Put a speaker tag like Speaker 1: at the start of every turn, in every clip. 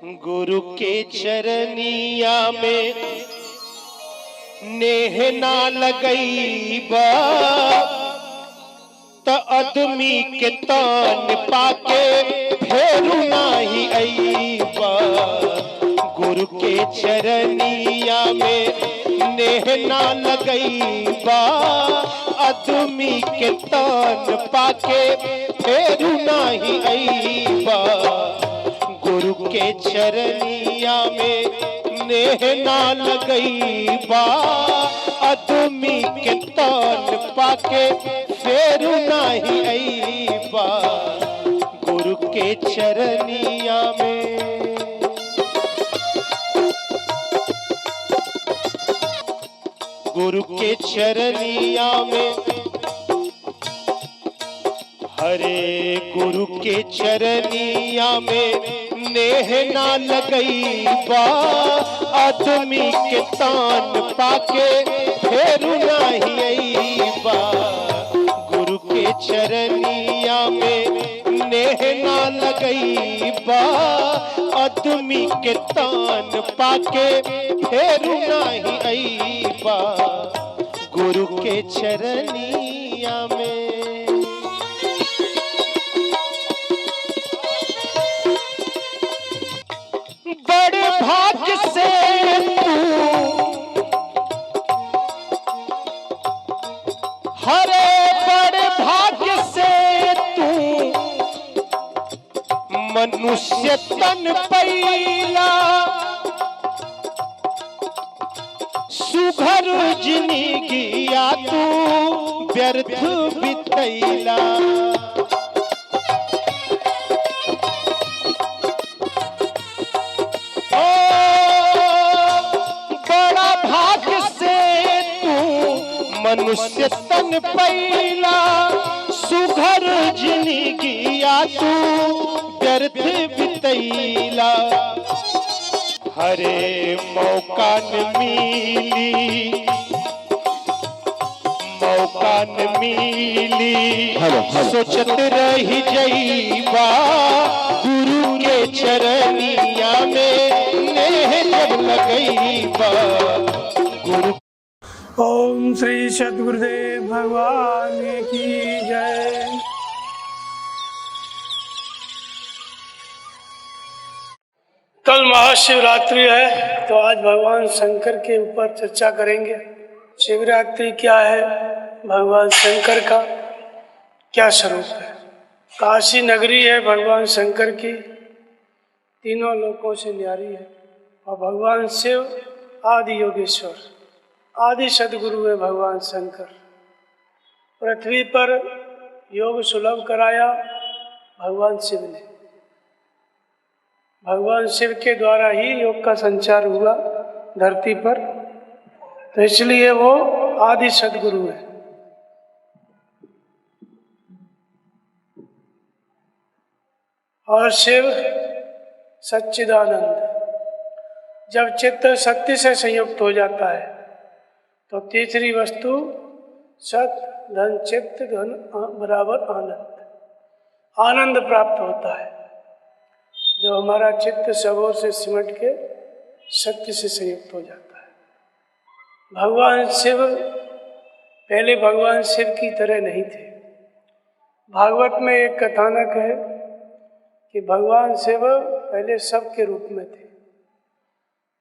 Speaker 1: गुरु के चरनिया में नेह ना लगई बा त आदमी के तान पाके फेरू नाही अईबा। गुरु के चरनिया में नेह ना लगई बा आदमी के तान पाके फेरू नाही अईबा। गुरु के चरनिया में नेह ना लगई बा आदमी के तान पाके फेरू नाही अईबा। गुरु के चरनिया में गुरु के चरनिया में हरे गुरु के चरनिया में नेह ना लगई बा आदमी के तान पाके फेरू नाही अईबा। गुरु के चरनिया में नेह ना लगई बा आदमी के तान पाके फेरू नाही अईबा। गुरु के चरनिया में बड़े भाग्य से तू हरे बड़े भाग्य से तू मनुष्य तन पैला सुघर जिंदगिया तू व्यर्थ बितैला। मनुष्य तन पैला सुघर जिंदगिया तू व्यर्थ बितैला। हरे मौका न मिली सोचत रही जईबा। गुरु के चरनिया में नेह जब लगईबा। गुरु
Speaker 2: ओम श्री सद्गुरुदेव भगवान की जय। कल महाशिवरात्रि है तो आज भगवान शंकर के ऊपर चर्चा करेंगे। शिवरात्रि क्या है, भगवान शंकर का क्या स्वरूप है। काशी नगरी है भगवान शंकर की, तीनों लोकों से न्यारी है। और भगवान शिव आदि योगेश्वर आदि सदगुरु है भगवान शंकर। पृथ्वी पर योग सुलभ कराया भगवान शिव ने। भगवान शिव के द्वारा ही योग का संचार हुआ धरती पर, तो इसलिए वो आदि सदगुरु है। और शिव सच्चिदानंद। जब चित्त सत्य से संयुक्त हो जाता है तो तीसरी वस्तु सत धन चित्त धन बराबर आनंद, आनंद प्राप्त होता है। जब हमारा चित्त सबों से सिमट के सत्य से संयुक्त हो जाता है। भगवान शिव पहले भगवान शिव की तरह नहीं थे। भागवत में एक कथानक है कि भगवान शिव पहले सबके रूप में थे।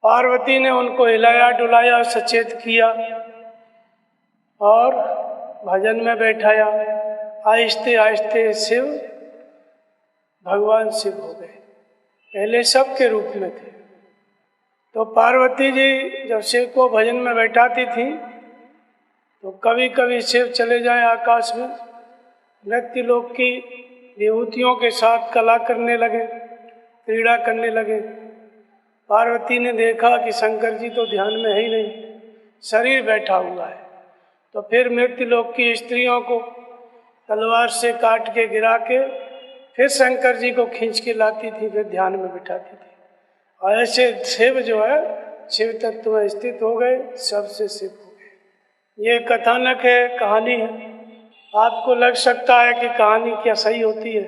Speaker 2: पार्वती ने उनको हिलाया डुलाया सचेत किया और भजन में बैठाया। आहिस्ते आहिस्ते शिव भगवान शिव हो गए। पहले सबके रूप में थे। तो पार्वती जी जब शिव को भजन में बैठाती थी तो कभी कभी शिव चले जाएं आकाश में, नृत्य लोक की विभूतियों के साथ कला करने लगे, क्रीड़ा करने लगे। पार्वती ने देखा कि शंकर जी तो ध्यान में है ही नहीं, शरीर बैठा हुआ है। तो फिर मृत्यु लोक की स्त्रियों को तलवार से काट के गिरा के फिर शंकर जी को खींच के लाती थी, फिर ध्यान में बिठाती थी। और ऐसे शिव जो है शिव तत्व में स्थित हो गए, सबसे शिव हो गए। ये कथानक है, कहानी है। आपको लग सकता है कि कहानी क्या सही होती है।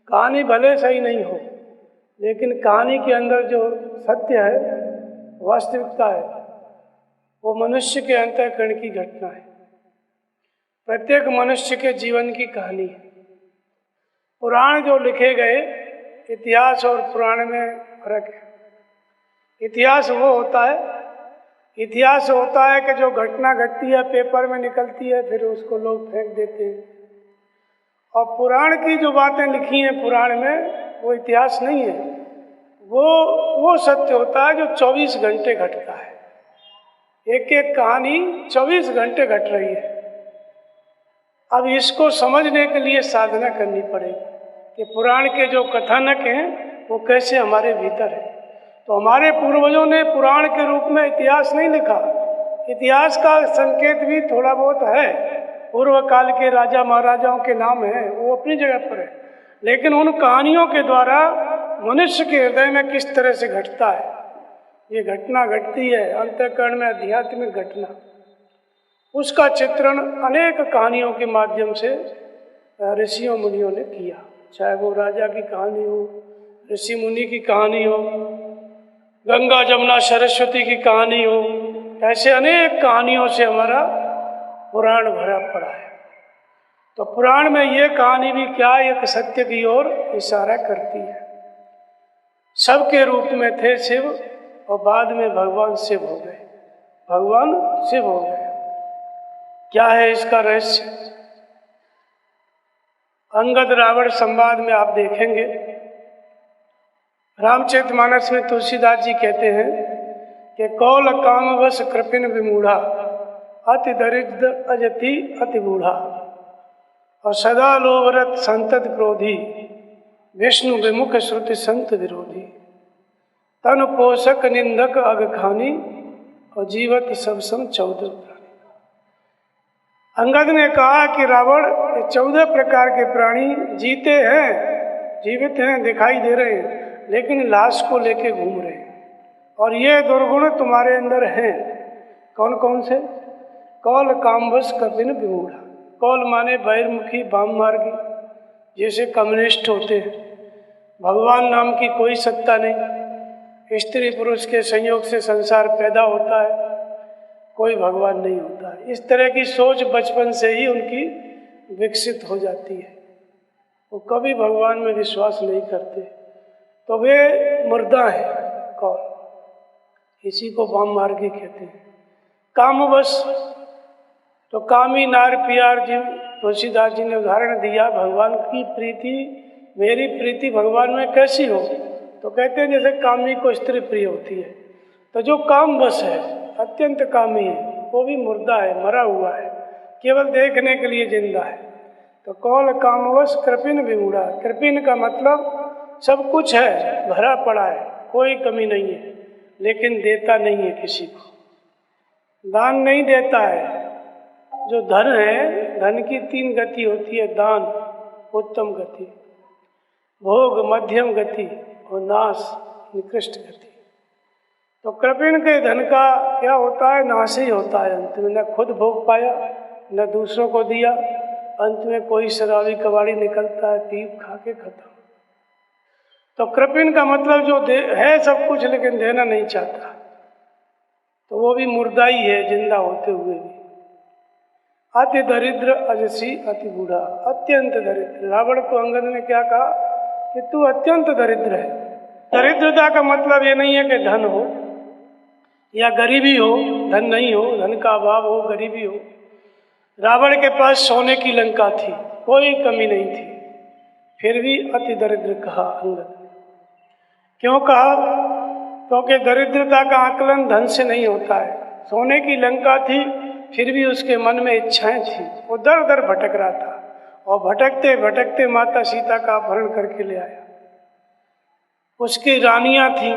Speaker 2: कहानी भले सही नहीं हो, लेकिन कहानी के अंदर जो सत्य है, वास्तविकता है, वो मनुष्य के अंतःकरण की घटना है। प्रत्येक मनुष्य के जीवन की कहानी है। पुराण जो लिखे गए, इतिहास और पुराण में फर्क है। इतिहास वो होता है कि जो घटना घटती है पेपर में निकलती है, फिर उसको लोग फेंक देते हैं। और पुराण की जो बातें लिखी हैं पुराण में, वो इतिहास नहीं है, वो सत्य होता है जो 24 घंटे घटता है। एक एक कहानी 24 घंटे घट रही है। अब इसको समझने के लिए साधना करनी पड़ेगी कि पुराण के जो कथानक हैं वो कैसे हमारे भीतर है। तो हमारे पूर्वजों ने पुराण के रूप में इतिहास नहीं लिखा। इतिहास का संकेत भी थोड़ा बहुत है, पूर्व काल के राजा महाराजाओं के नाम हैं, वो अपनी जगह पर है, लेकिन उन कहानियों के द्वारा मनुष्य के हृदय में किस तरह से घटता है, ये घटना घटती है अंतःकरण में, आध्यात्मिक घटना, उसका चित्रण अनेक कहानियों के माध्यम से ऋषियों मुनियों ने किया। चाहे वो राजा की कहानी हो, ऋषि मुनि की कहानी हो, गंगा जमुना सरस्वती की कहानी हो, ऐसे अनेक कहानियों से हमारा पुराण भरा पड़ा है। तो पुराण में ये कहानी भी क्या एक सत्य की ओर इशारा करती है। सब के रूप में थे शिव और बाद में भगवान शिव हो गए, भगवान शिव हो गए। क्या है इसका रहस्य? अंगद रावण संवाद में आप देखेंगे, रामचरितमानस में तुलसीदास जी कहते हैं कि कौल कामवश कृपिन विमूढ़ा, अति दरिद्र अजति अति बूढ़ा, और सदा लोभरत संतत क्रोधी, विष्णु विमुख श्रुति संत विरोधी, तन पोषक निंदक अग खानी, और जीवत सब सम 14 प्राणी। अंगद ने कहा कि रावण, ये 14 प्रकार के प्राणी जीते हैं, जीवित हैं, दिखाई दे रहे हैं, लेकिन लाश को लेके घूम रहे हैं, और ये दुर्गुण तुम्हारे अंदर हैं। कौन कौन से? कौल कामवश कपिन विमूढ़ा। कौल माने बहिर्मुखी, वाम मार्गी, जैसे कम्युनिस्ट होते हैं। भगवान नाम की कोई सत्ता नहीं, स्त्री पुरुष के संयोग से संसार पैदा होता है, कोई भगवान नहीं होता है। इस तरह की सोच बचपन से ही उनकी विकसित हो जाती है, वो कभी भगवान में विश्वास नहीं करते, तो वे मुर्दा है। कौन? इसी को वाम मार्गी कहते हैं। कामवश, तो कामी नार प्यार जी, तुलसीदास जी ने उदाहरण दिया, भगवान की प्रीति, मेरी प्रीति भगवान में कैसी हो? तो कहते हैं जैसे कामी को स्त्री प्रिय होती है। तो जो कामवश है, अत्यंत कामी है, वो भी मुर्दा है, मरा हुआ है, केवल देखने के लिए जिंदा है। तो कौल कामवश कृपिन विमूढ़ा। कृपिन का मतलब सब कुछ है, भरा पड़ा है, कोई कमी नहीं है, लेकिन देता नहीं है किसी को, दान नहीं देता है। जो धन है, धन की 3 गति होती है, दान उत्तम गति, भोग मध्यम गति, और नाश निकृष्ट गति। तो कृपिन के धन का क्या होता है? नाश ही होता है अंत में, न खुद भोग पाया न दूसरों को दिया, अंत में कोई शराबी कबाड़ी निकलता है, पी खा के खत्म। तो कृपिन का मतलब जो है सब कुछ लेकिन देना नहीं चाहता, तो वो भी मुर्दा ही है, जिंदा होते हुए भी। अति दरिद्र अजसी अति बूढ़ा, अत्यंत दरिद्र। रावण को अंगद ने क्या कहा कि तू अत्यंत दरिद्र है। दरिद्रता का मतलब ये नहीं है कि धन हो या गरीबी हो, धन नहीं हो, धन का अभाव हो, गरीबी हो। रावण के पास सोने की लंका थी, कोई कमी नहीं थी, फिर भी अति दरिद्र कहा अंगद। क्यों कहा? क्योंकि दरिद्रता का आकलन धन से नहीं होता है। सोने की लंका थी, फिर भी उसके मन में इच्छाएं थी, वो दर दर भटक रहा था, और भटकते भटकते माता सीता का अपहरण करके ले आया। उसकी रानियां थी,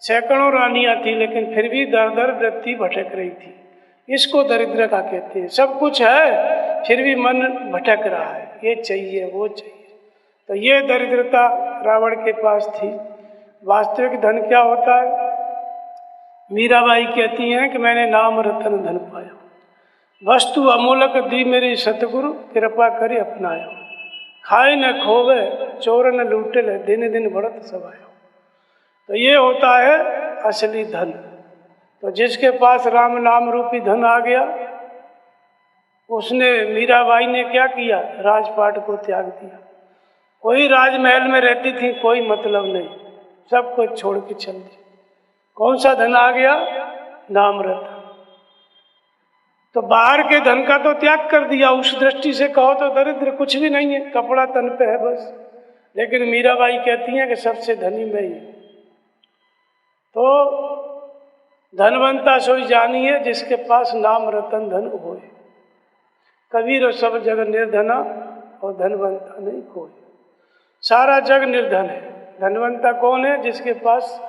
Speaker 2: सैकड़ों रानियां थी, लेकिन फिर भी दर दर वृत्ति भटक रही थी। इसको दरिद्रता कहते हैं। सब कुछ है, फिर भी मन भटक रहा है, ये चाहिए वो चाहिए। तो ये दरिद्रता रावण के पास थी। वास्तविक धन क्या होता है? मीराबाई कहती हैं कि मैंने नाम रतन धन पाया, वस्तु अमूलक दी मेरी सतगुरु, कृपा करे अपनायो। खाए न खोवे चोर न लूटे ले दिन दिन बढ़त सब आयो। तो ये होता है असली धन। तो जिसके पास राम नाम रूपी धन आ गया, उसने मीराबाई ने क्या किया, राजपाट को त्याग दिया। कोई राजमहल में रहती थी, कोई मतलब नहीं, सब कुछ छोड़ के चल दी। कौन सा धन आ गया, नाम रतन। तो बाहर के धन का तो त्याग कर दिया। उस दृष्टि से कहो तो दरिद्र कुछ भी नहीं है, कपड़ा तन पे है बस। लेकिन मीराबाई कहती हैं कि सबसे धनी मैं ही। तो धनवंता सोई जानिए जिसके पास नाम रतन धन होए। कबीर सब जग निर्धना और धनवंता नहीं कोई। सारा जग निर्धन है। धनवंता कौन है, जिसके पास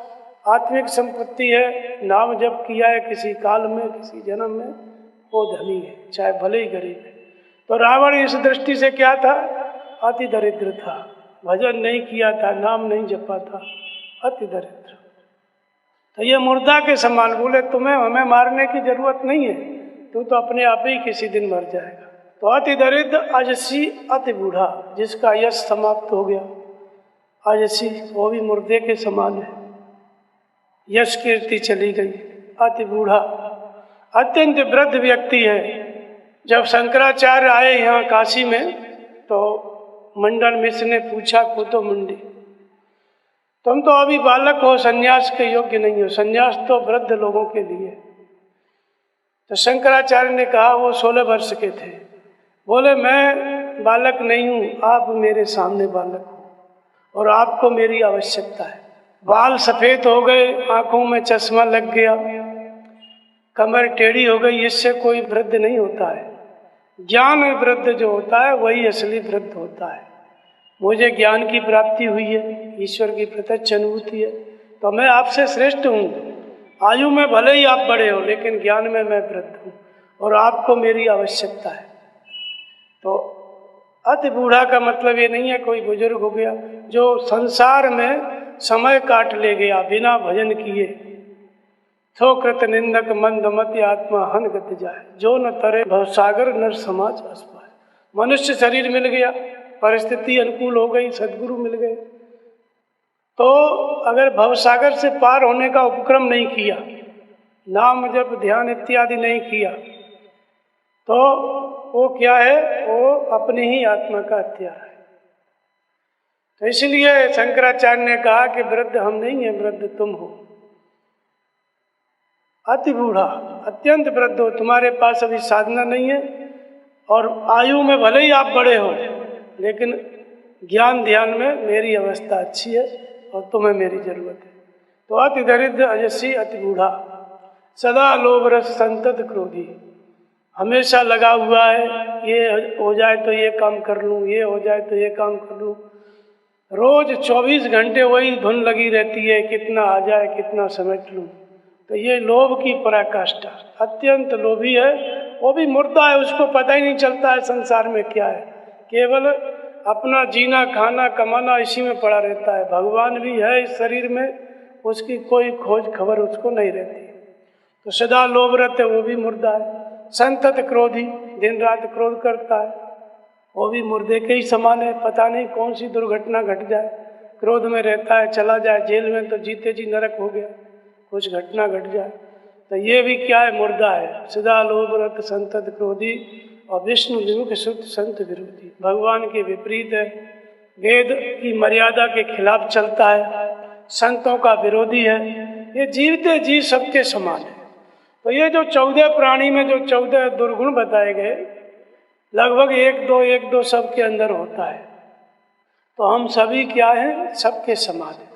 Speaker 2: आत्मिक संपत्ति है, नाम जप किया है किसी काल में किसी जन्म में, वो धनी है, चाहे भले ही गरीब है। तो रावण इस दृष्टि से क्या था, अति दरिद्र था। भजन नहीं किया था, नाम नहीं जपा था, अति दरिद्र। तो ये मुर्दा के समान। बोले तुम्हें हमें मारने की जरूरत नहीं है, तू तो अपने आप ही किसी दिन मर जाएगा। तो अति दरिद्र अजसी अति बूढ़ा, जिसका यश समाप्त हो गया, अजसी वो भी मुर्दे के समान है, यश कीर्ति चली गई। अति बूढ़ा अत्यंत वृद्ध व्यक्ति है। जब शंकराचार्य आए यहाँ काशी में, तो मंडन मिश्र ने पूछा कुतो मुंडी, तुम तो अभी बालक हो, सन्यास के योग्य नहीं हो, सन्यास तो वृद्ध लोगों के लिए। तो शंकराचार्य ने कहा, वो 16 वर्ष के थे, बोले मैं बालक नहीं हूँ, आप मेरे सामने बालक हो और आपको मेरी आवश्यकता है। बाल सफ़ेद हो गए, आंखों में चश्मा लग गया, कमर टेढ़ी हो गई, इससे कोई वृद्ध नहीं होता है। ज्ञान वृद्ध जो होता है वही असली वृद्ध होता है। मुझे ज्ञान की प्राप्ति हुई है, ईश्वर की प्रत्यक्ष अनुभूति है, तो मैं आपसे श्रेष्ठ हूँ। आयु में भले ही आप बड़े हो, लेकिन ज्ञान में मैं वृद्ध हूँ और आपको मेरी आवश्यकता है। तो अति बूढ़ा का मतलब ये नहीं है कोई बुजुर्ग हो गया जो संसार में समय काट ले गया बिना भजन किए। थो कृत निंदक मंदमति आत्मा हन गति जाए, जो न तरे भवसागर नर समाज अस्पाए। मनुष्य शरीर मिल गया, परिस्थिति अनुकूल हो गई, सद्गुरु मिल गए, तो अगर भवसागर से पार होने का उपक्रम नहीं किया, नाम जप ध्यान इत्यादि नहीं किया, तो वो क्या है, वो अपनी ही आत्मा का हत्यारा है। तो इसलिए शंकराचार्य ने कहा कि वृद्ध हम नहीं है, वृद्ध तुम हो। अति बूढ़ा, अत्यंत वृद्ध हो, तुम्हारे पास अभी साधना नहीं है और आयु में भले ही आप बड़े हो, लेकिन ज्ञान ध्यान में मेरी अवस्था अच्छी है और तुम्हें मेरी जरूरत है। तो अति दरिद्र अजसी अति बूढ़ा, सदा लोभ रस संतत क्रोधी, हमेशा लगा हुआ है, ये हो जाए तो ये काम कर लूँ, ये हो जाए तो ये काम कर लूँ। रोज 24 घंटे वही धुन लगी रहती है, कितना आ जाए कितना समेट लूँ। तो ये लोभ की पराकाष्ठा, अत्यंत लोभी है, वो भी मुर्दा है, उसको पता ही नहीं चलता है संसार में क्या है, केवल अपना जीना खाना कमाना इसी में पड़ा रहता है। भगवान भी है इस शरीर में, उसकी कोई खोज खबर उसको नहीं रहती। तो सदा लोभ रहते, वो भी मुर्दा है। संतत क्रोधी, दिन रात क्रोध करता है, वो भी मुर्दे के ही समान है। पता नहीं कौन सी दुर्घटना घट जाए, क्रोध में रहता है, चला जाए जेल में तो जीते जी नरक हो गया, कुछ घटना घट जाए, तो ये भी क्या है, मुर्दा है। सदा लोभ रत संतत क्रोधी और विष्णु विमुख शुद्ध संत विरोधी, भगवान के विपरीत है, वेद की मर्यादा के खिलाफ चलता है, संतों का विरोधी है। ये जीवते जी सबके समान है। तो ये जो 14 प्राणी में जो 14 दुर्गुण बताए गए, लगभग एक दो सबके अंदर होता है। तो हम सभी क्या हैं, सबके समान है।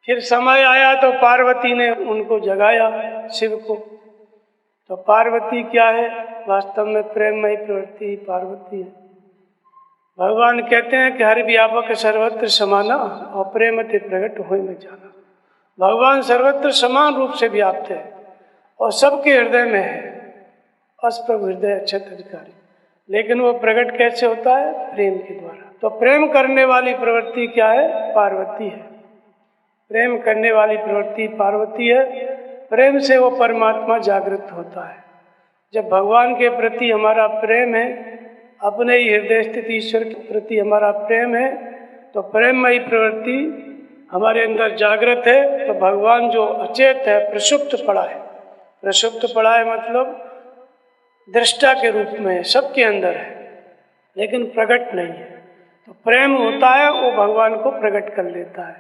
Speaker 2: फिर समय आया तो पार्वती ने उनको जगाया, शिव को। तो पार्वती क्या है, वास्तव में प्रेममयी प्रवृत्ति ही पार्वती है। भगवान कहते हैं कि हरि व्यापक सर्वत्र समाना और प्रेमते प्रकट होय में जाना। भगवान सर्वत्र समान रूप से व्याप्त है और सबके हृदय में है, अस्प्रभु हृदय अक्षत अधिकारी। लेकिन वो प्रकट कैसे होता है, प्रेम के द्वारा। तो प्रेम करने वाली प्रवृत्ति क्या है, पार्वती है। प्रेम करने वाली प्रवृत्ति पार्वती है। प्रेम से वो परमात्मा जागृत होता है। जब भगवान के प्रति हमारा प्रेम है, अपने ही हृदय स्थित ईश्वर के प्रति हमारा प्रेम है, तो प्रेममयी प्रवृत्ति हमारे अंदर जागृत है, तो भगवान जो अचेत है, प्रसुप्त पड़ा है, प्रसुप्त पड़ा है मतलब दृष्टा के रूप में है, सबके अंदर है लेकिन प्रकट नहीं है। तो प्रेम होता है वो भगवान को प्रकट कर लेता है।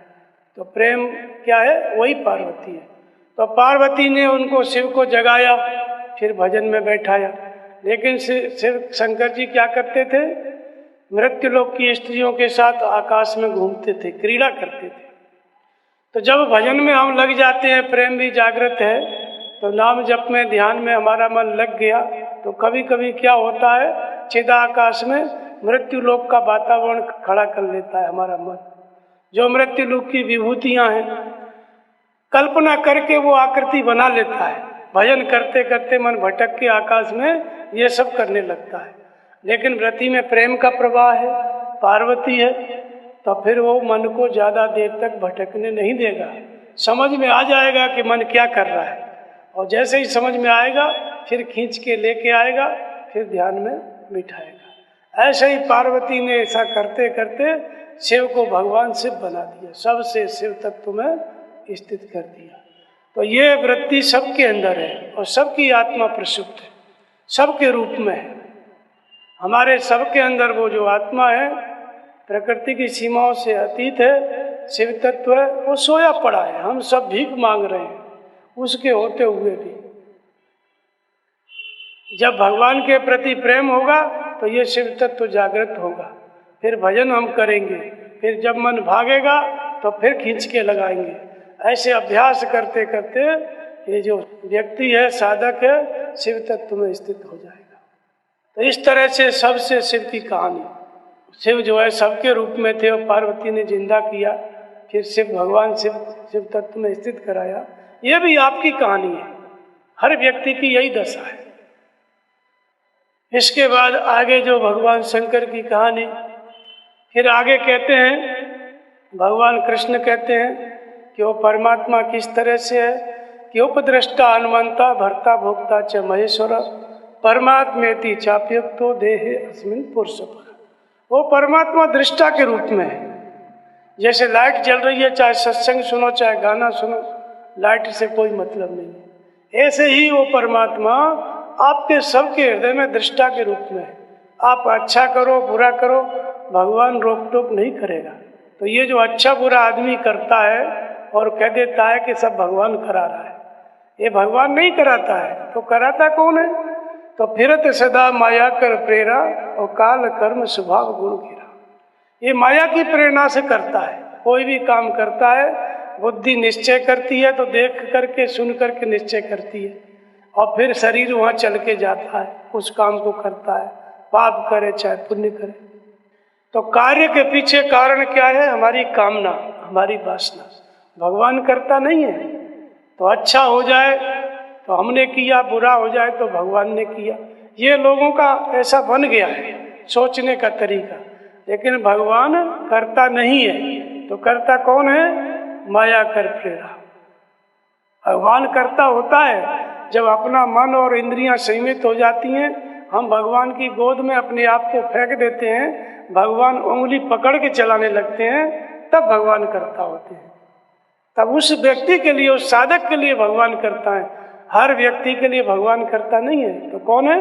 Speaker 2: तो प्रेम क्या है? वही पार्वती है। तो पार्वती ने उनको शिव को जगाया, फिर भजन में बैठाया। लेकिन शिव शंकर जी क्या करते थे? मृत्युलोक की स्त्रियों के साथ आकाश में घूमते थे, क्रीड़ा करते थे। तो जब भजन में हम लग जाते हैं, प्रेम भी जागृत है, तो नाम जप में ध्यान में हमारा मन लग गया, तो कभी कभी क्या होता है, चिदाकाश में मृत्युलोक का वातावरण खड़ा कर लेता है हमारा मन। जो मृत्युलोक की विभूतियां हैं, कल्पना करके वो आकृति बना लेता है। भजन करते करते मन भटक के आकाश में ये सब करने लगता है। लेकिन व्रति में प्रेम का प्रवाह है, पार्वती है, तो फिर वो मन को ज़्यादा देर तक भटकने नहीं देगा। समझ में आ जाएगा कि मन क्या कर रहा है, और जैसे ही समझ में आएगा फिर खींच के लेके आएगा, फिर ध्यान में बिठाएगा। ऐसे ही पार्वती ने ऐसा करते करते शिव को भगवान शिव बना दिया, सबसे शिव तत्व में स्थित कर दिया। तो ये वृत्ति सबके अंदर है और सबकी आत्मा प्रसुप्त है, सबके रूप में है। हमारे सबके अंदर वो जो आत्मा है, प्रकृति की सीमाओं से अतीत है, शिव तत्व है, वो सोया पड़ा है। हम सब भीख मांग रहे हैं उसके होते हुए भी। जब भगवान के प्रति प्रेम होगा तो ये शिव तत्व जागृत होगा, फिर भजन हम करेंगे, फिर जब मन भागेगा तो फिर खींच के लगाएंगे। ऐसे अभ्यास करते करते ये जो व्यक्ति है, साधक है, शिव तत्व में स्थित हो जाएगा। तो इस तरह से सबसे शिव की कहानी। शिव जो है सबके रूप में थे और पार्वती ने जिंदा किया, फिर शिव भगवान शिव तत्व में स्थित कराया। ये भी आपकी कहानी है, हर व्यक्ति की यही दशा है। इसके बाद आगे जो भगवान शंकर की कहानी, फिर आगे कहते हैं, भगवान कृष्ण कहते हैं कि वो परमात्मा किस तरह से है कि उपद्रष्टा हनुमंता भर्ता भोक्ता च महेश्वर परमात्मेति चाप्युक्तो देहे अस्मिन् पुरुष पर। वो परमात्मा दृष्टा के रूप में है। जैसे लाइट जल रही है, चाहे सत्संग सुनो चाहे गाना सुनो, लाइट से कोई मतलब नहीं है। ऐसे ही वो परमात्मा आपके सबके हृदय में दृष्टा के रूप में है। आप अच्छा करो बुरा करो, भगवान रोक टोक नहीं करेगा। तो ये जो अच्छा बुरा आदमी करता है और कह देता है कि सब भगवान करा रहा है, ये भगवान नहीं कराता है। तो कराता कौन है? तो फिरत सदा माया कर प्रेरा और काल कर्म स्वभाव गुण गिरा। ये माया की प्रेरणा से करता है। कोई भी काम करता है, बुद्धि निश्चय करती है, तो देख करके सुन करके निश्चय करती है, और फिर शरीर वहाँ चल के जाता है, उस काम को करता है, पाप करे चाहे पुण्य करे। तो कार्य के पीछे कारण क्या है? हमारी कामना, हमारी वासना। भगवान करता नहीं है। तो अच्छा हो जाए तो हमने किया, बुरा हो जाए तो भगवान ने किया। ये लोगों का ऐसा बन गया है सोचने का तरीका। लेकिन भगवान करता नहीं है। तो करता कौन है? माया कर प्रेरा। भगवान करता होता है जब अपना मन और इंद्रियां संयमित हो जाती हैं, हम भगवान की गोद में अपने आप को फेंक देते हैं, भगवान उंगली पकड़ के चलाने लगते हैं, तब भगवान करता होते हैं। तब उस व्यक्ति के लिए, उस साधक के लिए भगवान करता है। हर व्यक्ति के लिए भगवान करता नहीं है। तो कौन है?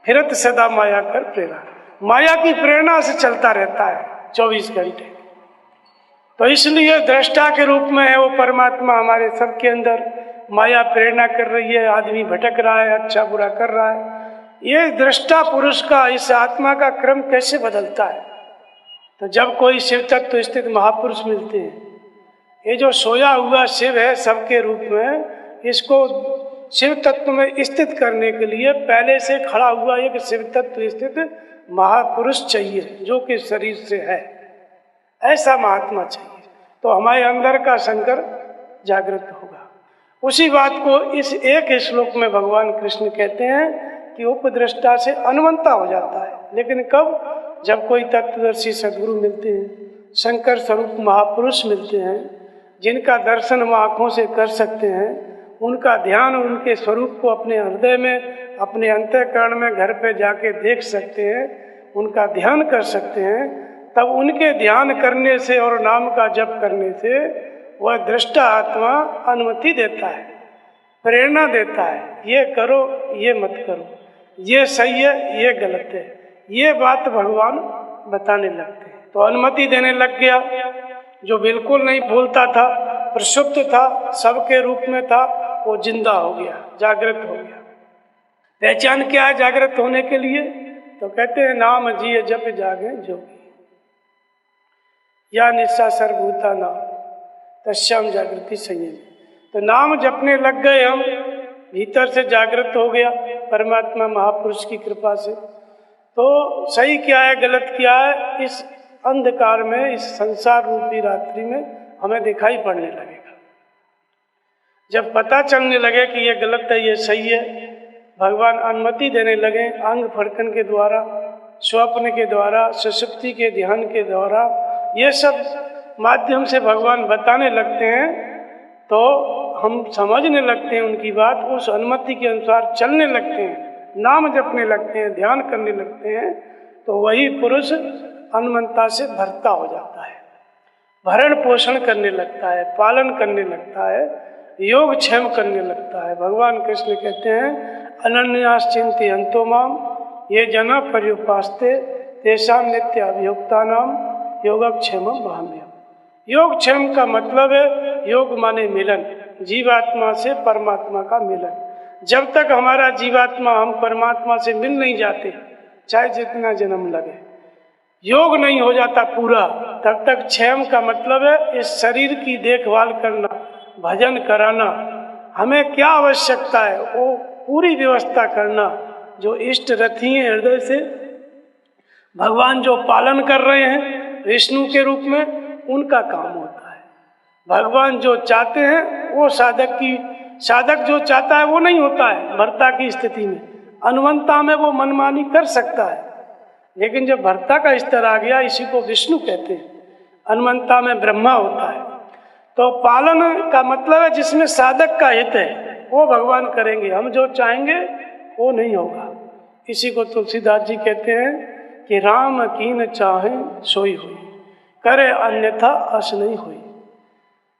Speaker 2: फिरत सदा माया कर प्रेरणा। माया की प्रेरणा से चलता रहता है 24 घंटे। तो इसलिए दृष्टा के रूप में है वो परमात्मा हमारे सबके अंदर। माया प्रेरणा कर रही है, आदमी भटक रहा है, अच्छा बुरा कर रहा है। ये दृष्टा पुरुष का, इस आत्मा का क्रम कैसे बदलता है? तो जब कोई शिव तत्व स्थित महापुरुष मिलते हैं, ये जो सोया हुआ शिव है सबके रूप में, इसको शिव तत्व में स्थित करने के लिए पहले से खड़ा हुआ एक शिव तत्व स्थित महापुरुष चाहिए, जो कि शरीर से है। ऐसा महात्मा चाहिए, तो हमारे अंदर का शंकर जागृत होगा। उसी बात को इस एक श्लोक में भगवान कृष्ण कहते हैं कि उपद्रष्टा से अनुमंता हो जाता है। लेकिन कब? जब कोई तत्वदर्शी सद्गुरु मिलते हैं, शंकर स्वरूप महापुरुष मिलते हैं, जिनका दर्शन हम आँखों से कर सकते हैं, उनका ध्यान उनके स्वरूप को अपने हृदय में, अपने अंतःकरण में घर पे जाके देख सकते हैं, उनका ध्यान कर सकते हैं, तब उनके ध्यान करने से और नाम का जप करने से वह दृष्टा आत्मा अनुमति देता है, प्रेरणा देता है, ये करो, ये मत करो, ये सही है, ये गलत है, ये बात भगवान बताने लगते हैं। तो अनुमति देने लग गया। जो बिल्कुल नहीं भूलता था, प्रसुप्त था, सबके रूप में था, वो जिंदा हो गया, जागृत हो गया। पहचान क्या है जागृत होने के लिए? तो कहते हैं नाम जिय जप जागे जोगी, या निशा सर्वभूता नाम तस्याम जागृति संयम। तो नाम जपने लग गए हम, भीतर से जागृत हो गया परमात्मा महापुरुष की कृपा से। तो सही क्या है, गलत क्या है, इस अंधकार में, इस संसार रूपी रात्रि में हमें दिखाई पड़ने लगेगा। जब पता चलने लगे कि ये गलत है, ये सही है, भगवान अनुमति देने लगे अंग फड़कन के द्वारा, स्वप्न के द्वारा, सुषुप्ति के ध्यान के द्वारा, ये सब माध्यम से भगवान बताने लगते हैं, तो हम समझने लगते हैं उनकी बात, उस अनुमति के अनुसार चलने लगते हैं, नाम जपने लगते हैं, ध्यान करने लगते हैं, तो वही पुरुष अनुमंता से भरता हो जाता है, भरण पोषण करने लगता है, पालन करने लगता है, योग क्षेम करने लगता है। भगवान कृष्ण कहते हैं अनन्याश्चिंति अंतो माम ये जना पर्युपास्ते तेषां नित्य अभियुक्ता नाम योगक्षेमम भाम्यम। योगक्षेम का मतलब है, योग माने मिलन, जीवात्मा से परमात्मा का मिलन। जब तक हमारा जीवात्मा हम परमात्मा से मिल नहीं जाते, चाहे जितना जन्म लगे, योग नहीं हो जाता पूरा, तब तक क्षेम का मतलब है इस शरीर की देखभाल करना, भजन कराना, हमें क्या आवश्यकता है वो पूरी व्यवस्था करना। जो इष्ट रथी हैं हृदय से, भगवान जो पालन कर रहे हैं विष्णु के रूप में, उनका काम होता है। भगवान जो चाहते हैं वो साधक जो चाहता है वो नहीं होता है। भर्ता की स्थिति में, अनुमंता में वो मनमानी कर सकता है, लेकिन जब भर्ता का स्तर आ गया, इसी को विष्णु कहते हैं, अनुमंता में ब्रह्मा होता है। तो पालन का मतलब है जिसमें साधक का हित है वो भगवान करेंगे, हम जो चाहेंगे वो नहीं होगा। इसी को तुलसीदास जी कहते हैं कि राम कीन चाहे सोई हुई, करे अन्यथा अस नहीं हुई।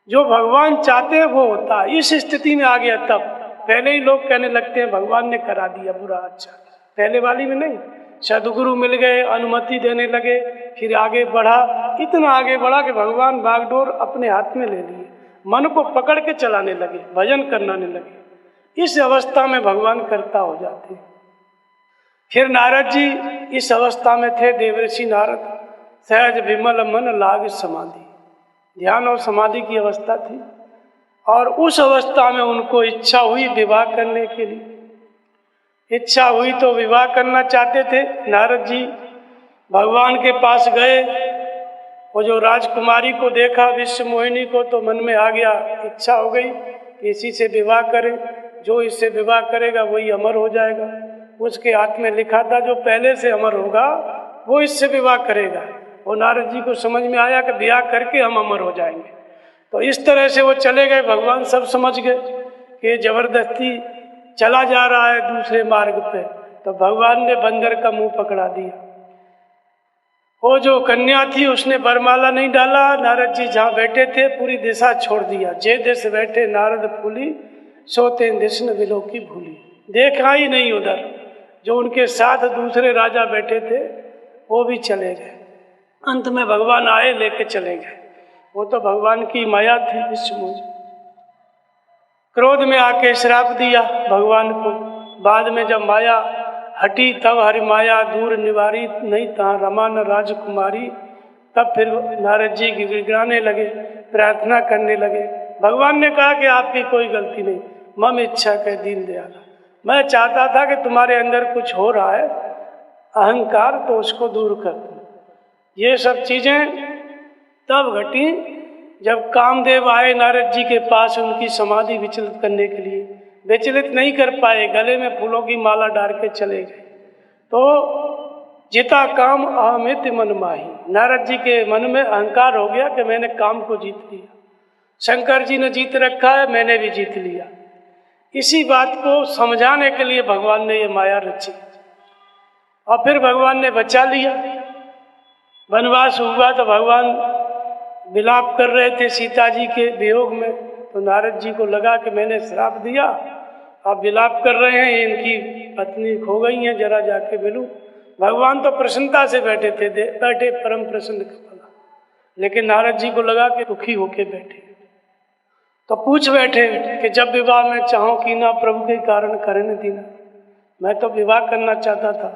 Speaker 2: जो भगवान चाहते हैं वो होता है। इस स्थिति में आ गया तब, पहले ही लोग कहने लगते हैं भगवान ने करा दिया बुरा अच्छा, पहले वाली में नहीं। सदगुरु मिल गए, अनुमति देने लगे, फिर आगे बढ़ा, इतना आगे बढ़ा कि भगवान बागडोर अपने हाथ में ले लिए, मन को पकड़ के चलाने लगे, भजन करने लगे। इस अवस्था में भगवान कर्ता हो जाते हैं। फिर नारद जी इस अवस्था में थे, देवर्षि नारद, सहज विमल मन लाग समाधि, ध्यान और समाधि की अवस्था थी। और उस अवस्था में उनको इच्छा हुई विवाह करने के लिए। इच्छा हुई तो विवाह करना चाहते थे। नारद जी भगवान के पास गए, वो जो राजकुमारी को देखा, विश्व मोहिनी को, तो मन में आ गया, इच्छा हो गई कि इसी से विवाह करें, जो इससे विवाह करेगा वही अमर हो जाएगा। उसके हाथ में लिखा था जो पहले से अमर होगा वो इससे विवाह करेगा। और नारद जी को समझ में आया कि विवाह करके हम अमर हो जाएंगे। तो इस तरह से वो चले गए। भगवान सब समझ गए कि जबरदस्ती चला जा रहा है दूसरे मार्ग पे, तो भगवान ने बंदर का मुंह पकड़ा दिया। वो जो कन्या थी उसने वरमाला नहीं डाला। नारद जी जहाँ बैठे थे पूरी दिशा छोड़ दिया। जे देश बैठे नारद फूली, सोते दिश न विलो की भूली। देखा ही नहीं उधर। जो उनके साथ दूसरे राजा बैठे थे वो भी चले गए। अंत में भगवान आए, लेके चले गए। वो तो भगवान की माया थी विश्व में। क्रोध में आके श्राप दिया भगवान को। बाद में जब माया हटी तब हरि माया दूर निवारी, नहीं तहाँ रमा न राजकुमारी। तब फिर नारद जी गिड़गिड़ाने लगे, प्रार्थना करने लगे। भगवान ने कहा कि आपकी कोई गलती नहीं, मम इच्छा के दीन दयाला। मैं चाहता था कि तुम्हारे अंदर कुछ हो रहा है अहंकार, तो उसको दूर कर दो। ये सब चीजें तब घटी जब कामदेव आए नारद जी के पास उनकी समाधि विचलित करने के लिए। विचलित नहीं कर पाए, गले में फूलों की माला डाल के चले गए। तो जिता काम अहमित मन माही। नारद जी के मन में अहंकार हो गया कि मैंने काम को जीत लिया। शंकर जी ने जीत रखा है, मैंने भी जीत लिया। इसी बात को समझाने के लिए भगवान ने ये माया रची। और फिर भगवान ने बचा लिया। वनवास हुआ तो भगवान विलाप कर रहे थे सीता जी के वियोग में, तो नारद जी को लगा कि मैंने श्राप दिया, आप विलाप कर रहे हैं, इनकी पत्नी खो गई हैं, जरा जाके मिलूं। भगवान तो प्रसन्नता से बैठे थे, बैठे परम प्रसन्न कपला, लेकिन नारद जी को लगा कि दुखी होके बैठे, तो पूछ बैठे कि जब विवाह में चाहो कि ना प्रभु के कारण करने दीना, मैं तो विवाह करना चाहता था,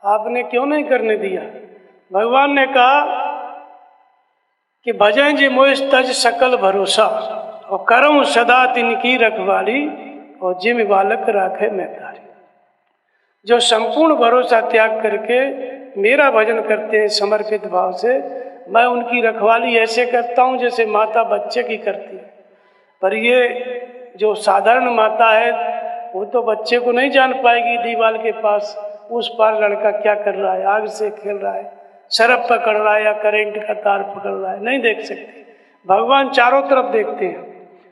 Speaker 2: आपने क्यों नहीं करने दिया। भगवान ने कहा कि भजन जी मोह तज सकल भरोसा, और करऊं सदा तिनकी रखवाली, और जिम बालक राखे मैं तारी। जो संपूर्ण भरोसा त्याग करके मेरा भजन करते हैं समर्पित भाव से, मैं उनकी रखवाली ऐसे करता हूँ जैसे माता बच्चे की करती है। पर ये जो साधारण माता है वो तो बच्चे को नहीं जान पाएगी दीवार के पास उस पार लड़का क्या कर रहा है, आग से खेल रहा है, शराब पकड़ रहा है या करंट का तार पकड़ रहा है, नहीं देख सकते। भगवान चारों तरफ देखते हैं,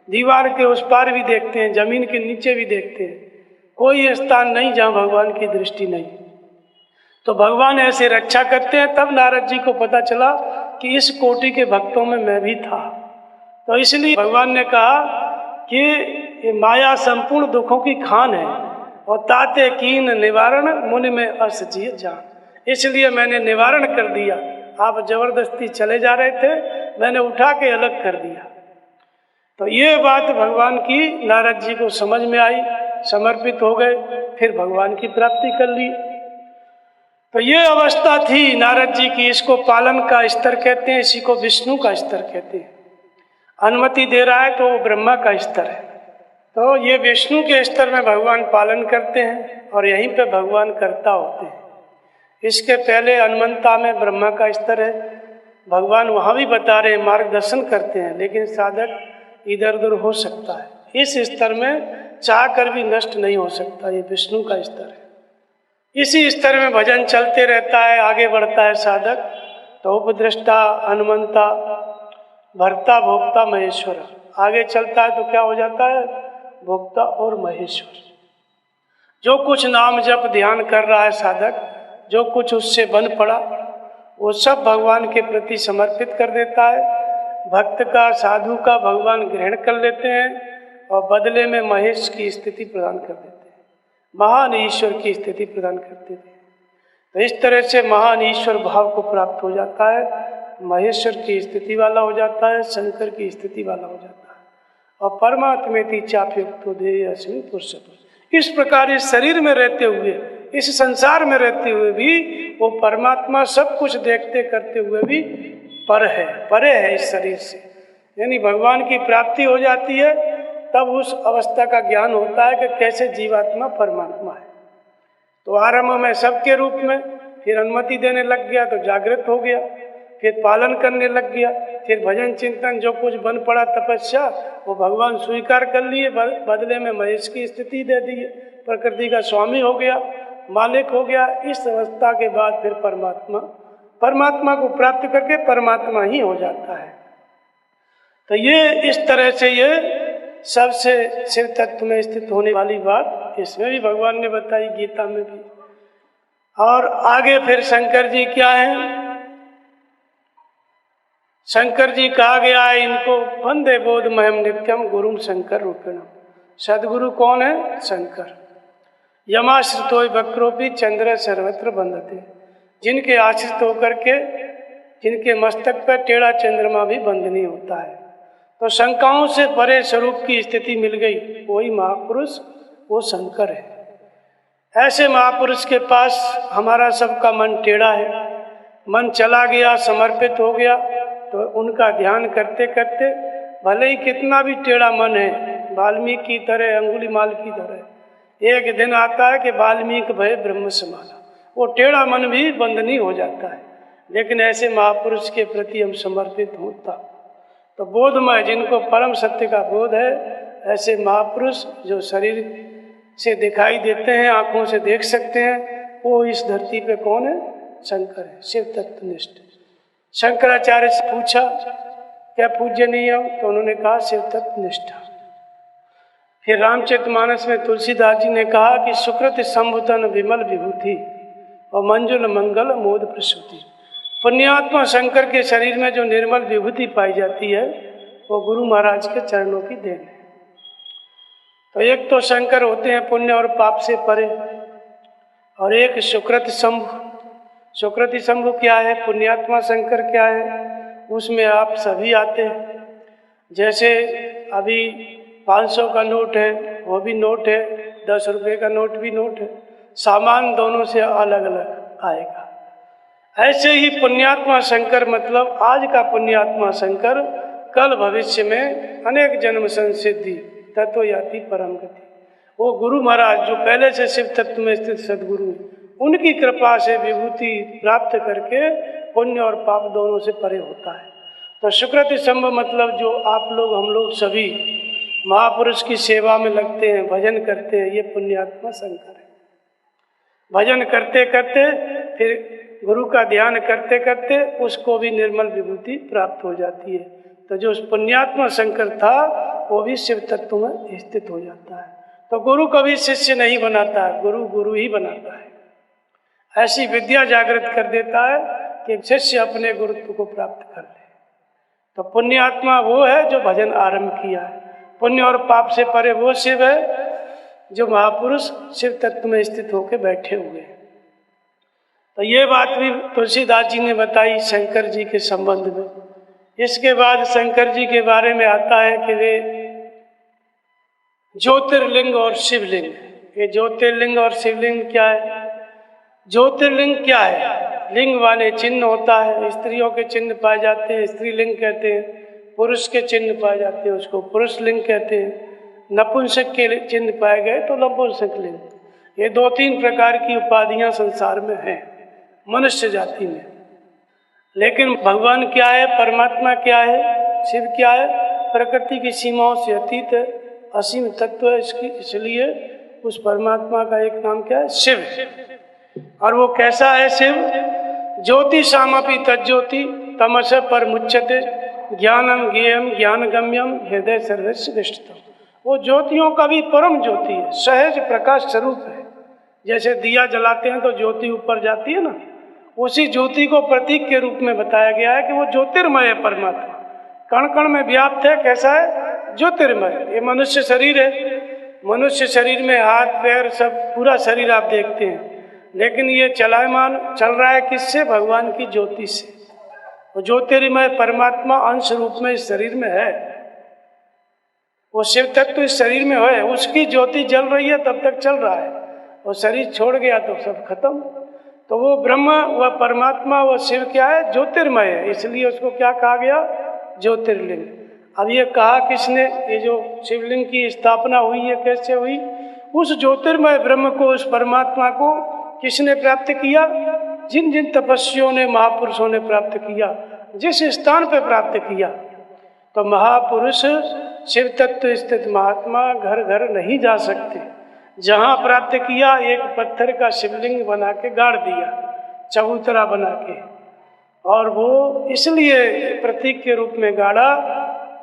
Speaker 2: दीवार के उस पार भी देखते हैं, जमीन के नीचे भी देखते हैं, कोई स्थान नहीं जहाँ भगवान की दृष्टि नहीं। तो भगवान ऐसे रक्षा करते हैं। तब नारद जी को पता चला कि इस कोटि के भक्तों में मैं भी था। तो इसलिए भगवान ने कहा कि ये माया संपूर्ण दुखों की खान है, और ताते कीन निवारण मुनि में अस जी जान, इसलिए मैंने निवारण कर दिया। आप जबरदस्ती चले जा रहे थे, मैंने उठा के अलग कर दिया। तो ये बात भगवान की नारद जी को समझ में आई, समर्पित हो गए, फिर भगवान की प्राप्ति कर ली। तो ये अवस्था थी नारद जी की। इसको पालन का स्तर कहते हैं, इसी को विष्णु का स्तर कहते हैं। अनुमति दे रहा है तो वो ब्रह्मा का स्तर है। तो ये विष्णु के स्तर में भगवान पालन करते हैं और यहीं पे भगवान कर्ता होते हैं। इसके पहले अनंता में ब्रह्मा का स्तर है, भगवान वहाँ भी बता रहे हैं, मार्गदर्शन करते हैं, लेकिन साधक इधर उधर हो सकता है। इस स्तर में चाह कर भी नष्ट नहीं हो सकता, ये विष्णु का स्तर है। इसी स्तर में भजन चलते रहता है, आगे बढ़ता है साधक। तो उपद्रष्टा, अनुमंता, भर्ता, भोक्ता, महेश्वर आगे चलता है तो क्या हो जाता है, भोक्ता और महेश्वर। जो कुछ नाम जप ध्यान कर रहा है साधक, जो कुछ उससे बन पड़ा, वो सब भगवान के प्रति समर्पित कर देता है। भक्त का, साधु का भगवान ग्रहण कर लेते हैं और बदले में महेश की स्थिति प्रदान कर देते हैं, महान ईश्वर की स्थिति प्रदान करते हैं। तो इस तरह से महान ईश्वर भाव को प्राप्त हो जाता है, महेश्वर की स्थिति वाला हो जाता है, शंकर की स्थिति वाला हो जाता है। और परमात्मेति चाप्युक्तो देहि अस्मिन् पुरुषः। इस प्रकार इस शरीर में रहते हुए, इस संसार में रहते हुए भी वो परमात्मा सब कुछ देखते करते हुए भी पर है, परे है इस शरीर से। यानी भगवान की प्राप्ति हो जाती है, तब उस अवस्था का ज्ञान होता है कि कैसे जीवात्मा परमात्मा है। तो आरंभ में सबके रूप में, फिर अनुमति देने लग गया तो जागृत हो गया, फिर पालन करने लग गया, फिर भजन चिंतन जो कुछ बन पड़ा तपस्या वो भगवान स्वीकार कर लिए, बदले में महेश की स्थिति दे दी, प्रकृति का स्वामी हो गया, मालिक हो गया। इस अवस्था के बाद फिर परमात्मा को प्राप्त करके परमात्मा ही हो जाता है। तो ये इस तरह से ये सबसे शिव तत्व में स्थित होने वाली बात इसमें भी भगवान ने बताई, गीता में भी। और आगे फिर शंकर जी क्या हैं, शंकर जी कहा गया है इनको, वंदे बोधमयम नित्यम गुरुम शंकर रूपिणम। सदगुरु कौन है, शंकर। यमाश्रितो वक्रोपि चंद्र सर्वत्र बंधते, जिनके आश्रित होकर के जिनके मस्तक पर टेढ़ा चंद्रमा भी बंधनी होता है। तो शंकाओं से परे स्वरूप की स्थिति मिल गई, वही महापुरुष, वो शंकर है। ऐसे महापुरुष के पास हमारा सबका मन टेढ़ा है, मन चला गया, समर्पित हो गया, तो उनका ध्यान करते करते भले ही कितना भी टेढ़ा मन है, वाल्मीकि की तरह, अंगुलीमाल की तरह, एक दिन आता है कि वाल्मीकि भय ब्रह्म समाना, वो टेढ़ा मन भी बंधनी हो जाता है। लेकिन ऐसे महापुरुष के प्रति हम समर्पित होता तो बोधमय, जिनको परम सत्य का बोध है, ऐसे महापुरुष जो शरीर से दिखाई देते हैं, आंखों से देख सकते हैं, वो इस धरती पे कौन है, शंकर है, शिव तत्वनिष्ठ। शंकराचार्य से पूछा क्या पूजनीय हो, तो उन्होंने कहा शिव तत्वनिष्ठा। फिर रामचरितमानस में तुलसीदास जी ने कहा कि सुकृत संभुतन विमल विभूति, और मंजुल मंगल मोद प्रसूति। पुण्यात्मा शंकर के शरीर में जो निर्मल विभूति पाई जाती है वो गुरु महाराज के चरणों की देन है। तो एक तो शंकर होते हैं पुण्य और पाप से परे, और एक सुकृत शंभु। सुकृति शंभु क्या है, पुण्यात्मा शंकर क्या है, उसमें आप सभी आते हैं। जैसे अभी 500 का नोट है वो भी नोट है, 10 रुपये का नोट भी नोट है, सामान दोनों से अलग अलग आएगा। ऐसे ही पुण्यात्मा शंकर मतलब आज का पुण्यात्मा शंकर कल भविष्य में अनेक जन्म संसिद्धि तत्व याति परम गति। वो गुरु महाराज जो पहले से शिव तत्व में स्थित सदगुरु हैं, उनकी कृपा से विभूति प्राप्त करके पुण्य और पाप दोनों से परे होता है। तो सुकृति संभ मतलब जो आप लोग हम लोग सभी महापुरुष की सेवा में लगते हैं, भजन करते हैं, ये पुण्यात्मा शंकर है। भजन करते करते फिर गुरु का ध्यान करते करते उसको भी निर्मल विभूति प्राप्त हो जाती है। तो जो पुण्यात्मा शंकर था वो भी शिव तत्व में स्थित हो जाता है। तो गुरु कभी शिष्य नहीं बनाता है, गुरु गुरु ही बनाता है। ऐसी विद्या जागृत कर देता है कि शिष्य अपने गुरुत्व को प्राप्त कर ले। तो पुण्यात्मा वो है जो भजन आरंभ किया है। पुण्य और पाप से परे वो शिव है जो महापुरुष शिव तत्व में स्थित होकर बैठे हुए हैं। तो ये बात भी तुलसीदास जी ने बताई शंकर जी के संबंध में। इसके बाद शंकर जी के बारे में आता है कि वे ज्योतिर्लिंग और शिवलिंग। ये ज्योतिर्लिंग और शिवलिंग क्या है? ज्योतिर्लिंग क्या है? लिंग वाले चिन्ह होता है, स्त्रियों के चिन्ह पाए जाते हैं, स्त्रीलिंग कहते हैं। पुरुष के चिन्ह पाए जाते हैं, उसको पुरुष लिंग कहते हैं। नपुंसक के चिन्ह पाए गए तो नपुंसक लिंग। ये 2-3 प्रकार की उपाधियां संसार में हैं मनुष्य जाति में। लेकिन भगवान क्या है, परमात्मा क्या है, शिव क्या है? प्रकृति की सीमाओं से अतीत है, असीम तत्व है इसकी, इसलिए उस परमात्मा का एक नाम क्या है? शिव। और वो कैसा है शिव? ज्योति सामपि तज्ज्योति तमस पर मुच्यते ज्ञानम ज्ञेयम ज्ञानगम्यम हृदय सर्वस्य विष्टतम। वो ज्योतियों का भी परम ज्योति है, सहज प्रकाश स्वरूप है। जैसे दिया जलाते हैं तो ज्योति ऊपर जाती है ना, उसी ज्योति को प्रतीक के रूप में बताया गया है कि वो ज्योतिर्मय है परमात्मा, कण कण में व्याप्त है। कैसा है? ज्योतिर्मय। ये मनुष्य शरीर है, मनुष्य शरीर में हाथ पैर सब पूरा शरीर आप देखते हैं, लेकिन ये चलायमान चल रहा है किससे? भगवान की ज्योति से। वो ज्योतिर्मय परमात्मा अंश रूप में इस शरीर में है। वो शिव तत्व इस शरीर में है, उसकी ज्योति जल रही है तब तक चल रहा है, और शरीर छोड़ गया तो सब खत्म। तो वो ब्रह्म, वह परमात्मा, वो शिव क्या है? ज्योतिर्मय है, इसलिए उसको क्या कहा गया? ज्योतिर्लिंग। अब ये कहा किसने? ये जो शिवलिंग की स्थापना हुई है कैसे हुई? उस ज्योतिर्मय ब्रह्म को, उस परमात्मा को किसने प्राप्त किया? जिन जिन तपस्वियों ने, महापुरुषों ने प्राप्त किया, जिस स्थान पर प्राप्त किया। तो महापुरुष शिव तत्व स्थित महात्मा घर घर नहीं जा सकते। जहाँ प्राप्त किया एक पत्थर का शिवलिंग बना के गाड़ दिया, चबूतरा बना के, और वो इसलिए प्रतीक के रूप में गाड़ा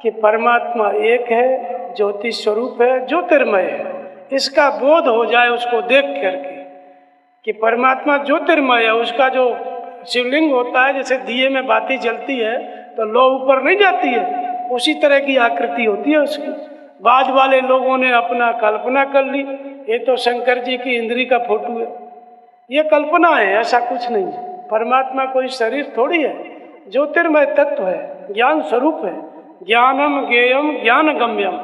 Speaker 2: कि परमात्मा एक है, ज्योति स्वरूप है, ज्योतिर्मय है। इसका बोध हो जाए उसको देख करके कि परमात्मा ज्योतिर्मय है। उसका जो शिवलिंग होता है, जैसे दिए में बाती जलती है तो लौ ऊपर नहीं जाती है, उसी तरह की आकृति होती है उसकी। बाद वाले लोगों ने अपना कल्पना कर ली, ये तो शंकर जी की इंद्री का फोटो है, ये कल्पना है, ऐसा कुछ नहीं है। परमात्मा कोई शरीर थोड़ी है, ज्योतिर्मय तत्व है, ज्ञान स्वरूप है। ज्ञानम ज्ञेयम ज्ञानगम्यम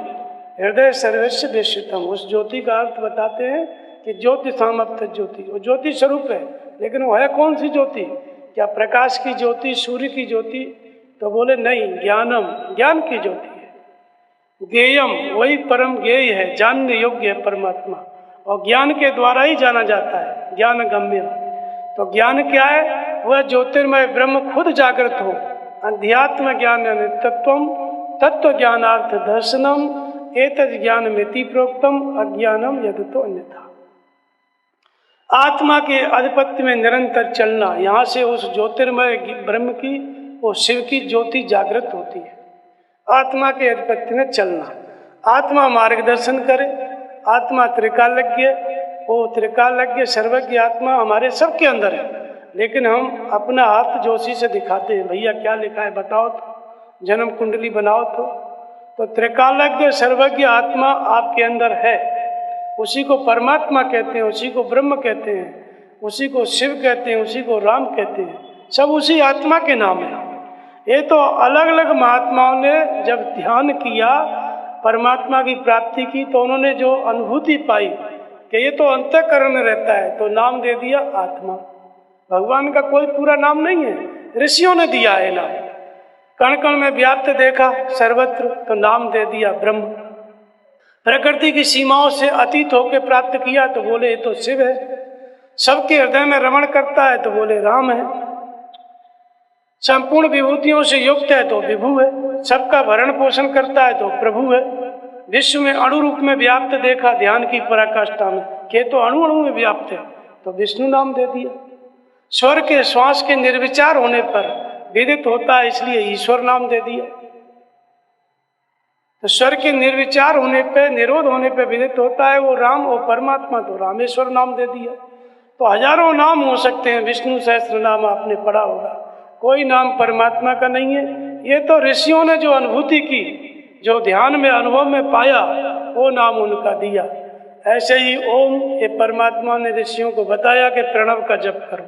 Speaker 2: हृदय सर्वस्य विष्टतम। उस ज्योति का अर्थ बताते हैं कि ज्योति सामप्त ज्योति, वो ज्योति स्वरूप है। लेकिन वो है कौन सी ज्योति? क्या प्रकाश की ज्योति, सूर्य की ज्योति? तो बोले नहीं, ज्ञानम, ज्ञान की ज्योति है। ज्ञेयम, वही परम ज्ञेय है, जानने योग्य है परमात्मा, और ज्ञान के द्वारा ही जाना जाता है, ज्ञान गम्य। तो ज्ञान क्या है? वह ज्योतिर्मय ब्रह्म खुद जागृत हो। अध्यात्म ज्ञान नित्यत्वम तत्व ज्ञानार्थ दर्शनम एतद् ज्ञान मिति प्रोक्तम अज्ञानम यदतो अन्यथा। आत्मा के आधिपत्य में निरंतर चलना, यहाँ से उस ज्योतिर्मय ब्रह्म की, वो शिव की ज्योति जागृत होती है। आत्मा के आधिपत्य में चलना, आत्मा मार्गदर्शन करे, आत्मा त्रिकालज्ञ, वो त्रिकालज्ञ सर्वज्ञ आत्मा हमारे सबके अंदर है, लेकिन हम अपना हाथ जोशी से दिखाते हैं, भैया क्या लिखा है बताओ तो, जन्म कुंडली बनाओ तो त्रिकालज्ञ सर्वज्ञ आत्मा आपके अंदर है। उसी को परमात्मा कहते हैं, उसी को ब्रह्म कहते हैं, उसी को शिव कहते हैं, उसी को राम कहते हैं, सब उसी आत्मा के नाम है। ये तो अलग अलग महात्माओं ने जब ध्यान किया, परमात्मा की प्राप्ति की, तो उन्होंने जो अनुभूति पाई कि ये तो अंतःकरण में रहता है, तो नाम दे दिया आत्मा। भगवान का कोई पूरा नाम नहीं है, ऋषियों ने दिया है नाम। कण कण में व्याप्त देखा सर्वत्र, तो नाम दे दिया ब्रह्म। प्रकृति की सीमाओं से अतीत होकर प्राप्त किया, तो बोले ये तो शिव है। सबके हृदय में रमण करता है, तो बोले राम है। संपूर्ण विभूतियों से युक्त है, तो विभु है। सबका भरण पोषण करता है, तो प्रभु है। विश्व में अणु रूप में व्याप्त देखा ध्यान की पराकाष्ठा में, के तो अणु अणु में व्याप्त है, तो विष्णु नाम दे दिया। स्वर के श्वास के निर्विचार होने पर विदित होता है, इसलिए ईश्वर नाम दे दिया। तो स्वर के निर्विचार होने पे, निरोध होने पे विदित होता है वो राम, वो परमात्मा, तो रामेश्वर नाम दे दिया। तो हजारों नाम हो सकते हैं, विष्णु सहस्त्र नाम आपने पढ़ा होगा, कोई नाम परमात्मा का नहीं है। ये तो ऋषियों ने जो अनुभूति की, जो ध्यान में अनुभव में पाया, वो नाम उनका दिया। ऐसे ही ओम, ये परमात्मा ने ऋषियों को बताया कि प्रणव का जप करो।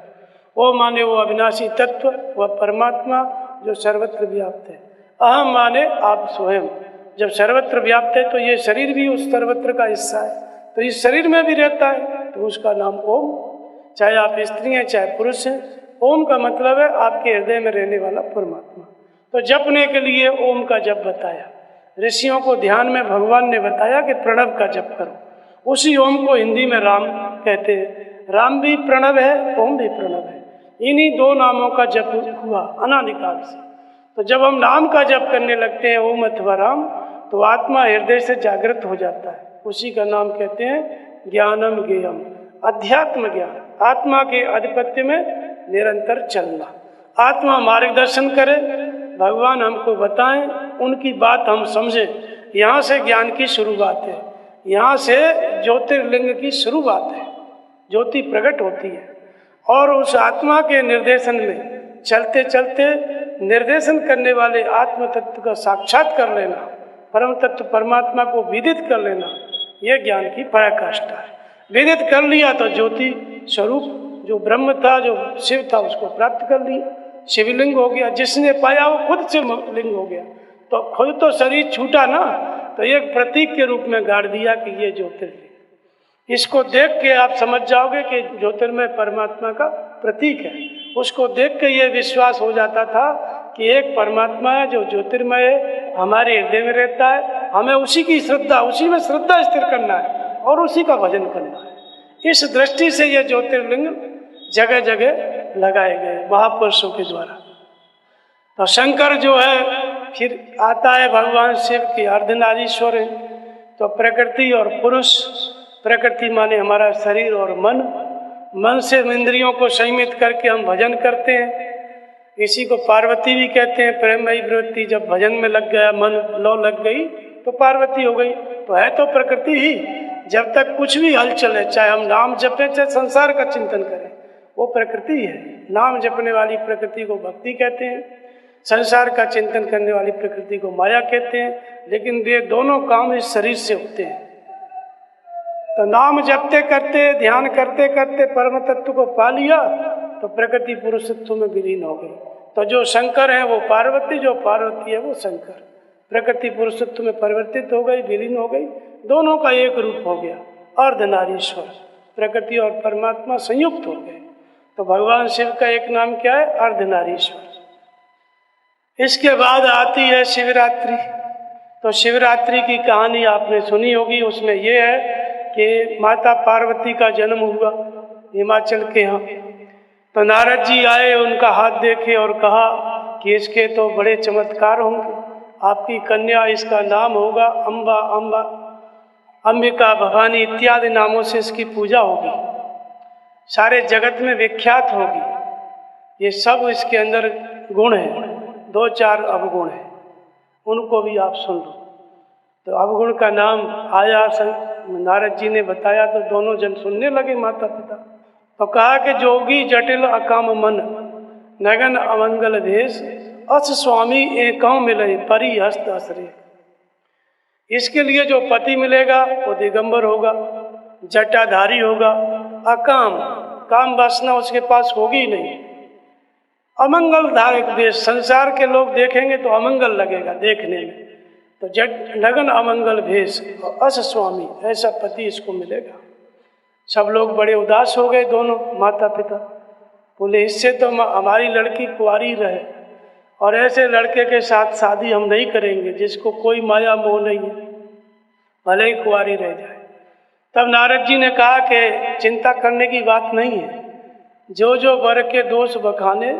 Speaker 2: ओम माने वो अविनाशी तत्व, वह परमात्मा जो सर्वत्र व्याप्त है। अहम माने आप स्वयं, जब सर्वत्र व्याप्त है तो ये शरीर भी उस सर्वत्र का हिस्सा है, तो इस शरीर में भी रहता है, तो उसका नाम ओम। चाहे आप स्त्री हैं चाहे पुरुष हैं, ओम का मतलब है आपके हृदय में रहने वाला परमात्मा। तो जपने के लिए ओम का जप बताया। ऋषियों को ध्यान में भगवान ने बताया कि प्रणव का जप करो। उसी ओम को हिंदी में राम कहते हैं। राम भी प्रणव है, ओम भी प्रणव है। इन्हीं दो नामों का जप हुआ अनादिकाल से। तो जब हम नाम का जप करने लगते हैं ओम अथवा राम, तो आत्मा हृदय से जागृत हो जाता है। उसी का नाम कहते हैं ज्ञानम ज्ञेयम, अध्यात्म ज्ञान। आत्मा के आधिपत्य में निरंतर चलना, आत्मा मार्गदर्शन करे, भगवान हमको बताएं, उनकी बात हम समझें। यहाँ से ज्ञान की शुरुआत है, यहाँ से ज्योतिर्लिंग की शुरुआत है, ज्योति प्रकट होती है। और उस आत्मा के निर्देशन में चलते चलते निर्देशन करने वाले आत्म तत्व का साक्षात कर लेना, परम तत्व परमात्मा को विदित कर लेना, यह ज्ञान की पराकाष्ठा है। विदित कर लिया तो ज्योति स्वरूप जो ब्रह्म था, जो शिव था, उसको प्राप्त कर लिया, शिवलिंग हो गया। जिसने पाया वो खुद शिवलिंग हो गया। तो खुद तो शरीर छूटा ना, तो एक प्रतीक के रूप में गाड़ दिया कि ये ज्योतिर्लिंग। इसको देख के आप समझ जाओगे कि ज्योतिर्मय परमात्मा का प्रतीक है। उसको देख के ये विश्वास हो जाता था कि एक परमात्मा है जो ज्योतिर्मय है, हमारे हृदय में रहता है, हमें उसी की श्रद्धा, उसी में श्रद्धा स्थिर करना है और उसी का भजन करना है। इस दृष्टि से ये ज्योतिर्लिंग जगह जगह लगाए गए महापुरुषों के द्वारा। तो शंकर जो है फिर आता है भगवान शिव की अर्धनारीश्वर है। तो प्रकृति और पुरुष, प्रकृति माने हमारा शरीर और मन, मन से इंद्रियों को संयमित करके हम भजन करते हैं। इसी को पार्वती भी कहते हैं, प्रेममयी प्रवृत्ति। जब भजन में लग गया, मन लौ लग गई तो पार्वती हो गई। तो है तो प्रकृति ही। जब तक कुछ भी हलचल है, चाहे हम नाम जपें चाहे संसार का चिंतन करें, वो प्रकृति है। नाम जपने वाली प्रकृति को भक्ति कहते हैं, संसार का चिंतन करने वाली प्रकृति को माया कहते हैं। लेकिन वे दोनों काम इस शरीर से होते हैं। तो नाम जपते करते, ध्यान करते करते परम तत्व को पा लिया तो प्रकृति पुरुषत्व में विलीन हो गई। तो जो शंकर है वो पार्वती, जो पार्वती है वो शंकर, प्रकृति पुरुषत्व में परिवर्तित हो गई, विलीन हो गई। दोनों का एक रूप हो गया अर्धनारीश्वर। प्रकृति और परमात्मा संयुक्त हो गए। तो भगवान शिव का एक नाम क्या है? अर्धनारीश्वर। इसके बाद आती है शिवरात्रि। तो शिवरात्रि की कहानी आपने सुनी होगी। उसमें यह है कि माता पार्वती का जन्म हुआ हिमाचल के यहाँ। तो नारद जी आए, उनका हाथ देखे और कहा कि इसके तो बड़े चमत्कार होंगे। आपकी कन्या, इसका नाम होगा अम्बा, अम्बा, अंबिका, भवानी इत्यादि नामों से इसकी पूजा होगी, सारे जगत में विख्यात होगी। ये सब इसके अंदर गुण हैं, 2-4 अवगुण हैं, उनको भी आप सुन लो। तो अवगुण का नाम आया नारद जी ने बताया तो दोनों जन सुनने लगे, माता पिता। तो कहा कि जोगी जटिल अकाम मन, नगन अमंगल भेष, अस स्वामी एकौ मिले परि हस्त असरे। इसके लिए जो पति मिलेगा वो दिगंबर होगा, जटाधारी होगा, अकाम, काम वासना उसके पास होगी नहीं, अमंगल धारक भेष, संसार के लोग देखेंगे तो अमंगल लगेगा देखने में, तो जट नगन अमंगल भेष और अस स्वामी, ऐसा पति इसको मिलेगा। सब लोग बड़े उदास हो गए, दोनों माता पिता। बोले इससे तो हमारी लड़की कुंवारी रहे, और ऐसे लड़के के साथ शादी हम नहीं करेंगे जिसको कोई माया मोह नहीं है, भले ही कुंवारी रह जाए। तब नारद जी ने कहा कि चिंता करने की बात नहीं है, जो जो वर के दोष बखाने,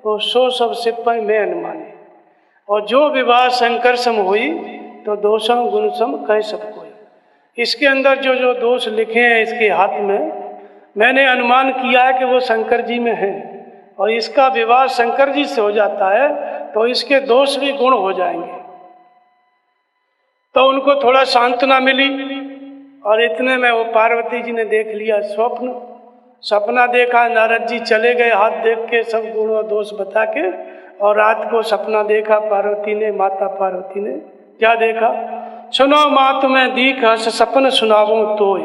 Speaker 2: वो सो सब सिपाही में अनुमाने, और जो विवाह शंकर सम हुई, तो दोषों गुण सम कह सब कोई। इसके अंदर जो जो दोष लिखे हैं इसके हाथ में, मैंने अनुमान किया है कि वो शंकर जी में है, और इसका विवाह शंकर जी से हो जाता है तो इसके दोष भी गुण हो जाएंगे। तो उनको थोड़ा सांत्वना मिली, और इतने में वो पार्वती जी ने देख लिया सपना देखा। नारद जी चले गए हाथ देख के, सब गुण और दोष बता के, और रात को सपना देखा पार्वती ने, माता पार्वती ने। क्या देखा? सुनो मात में दीख हस सपन सुनावो तोय,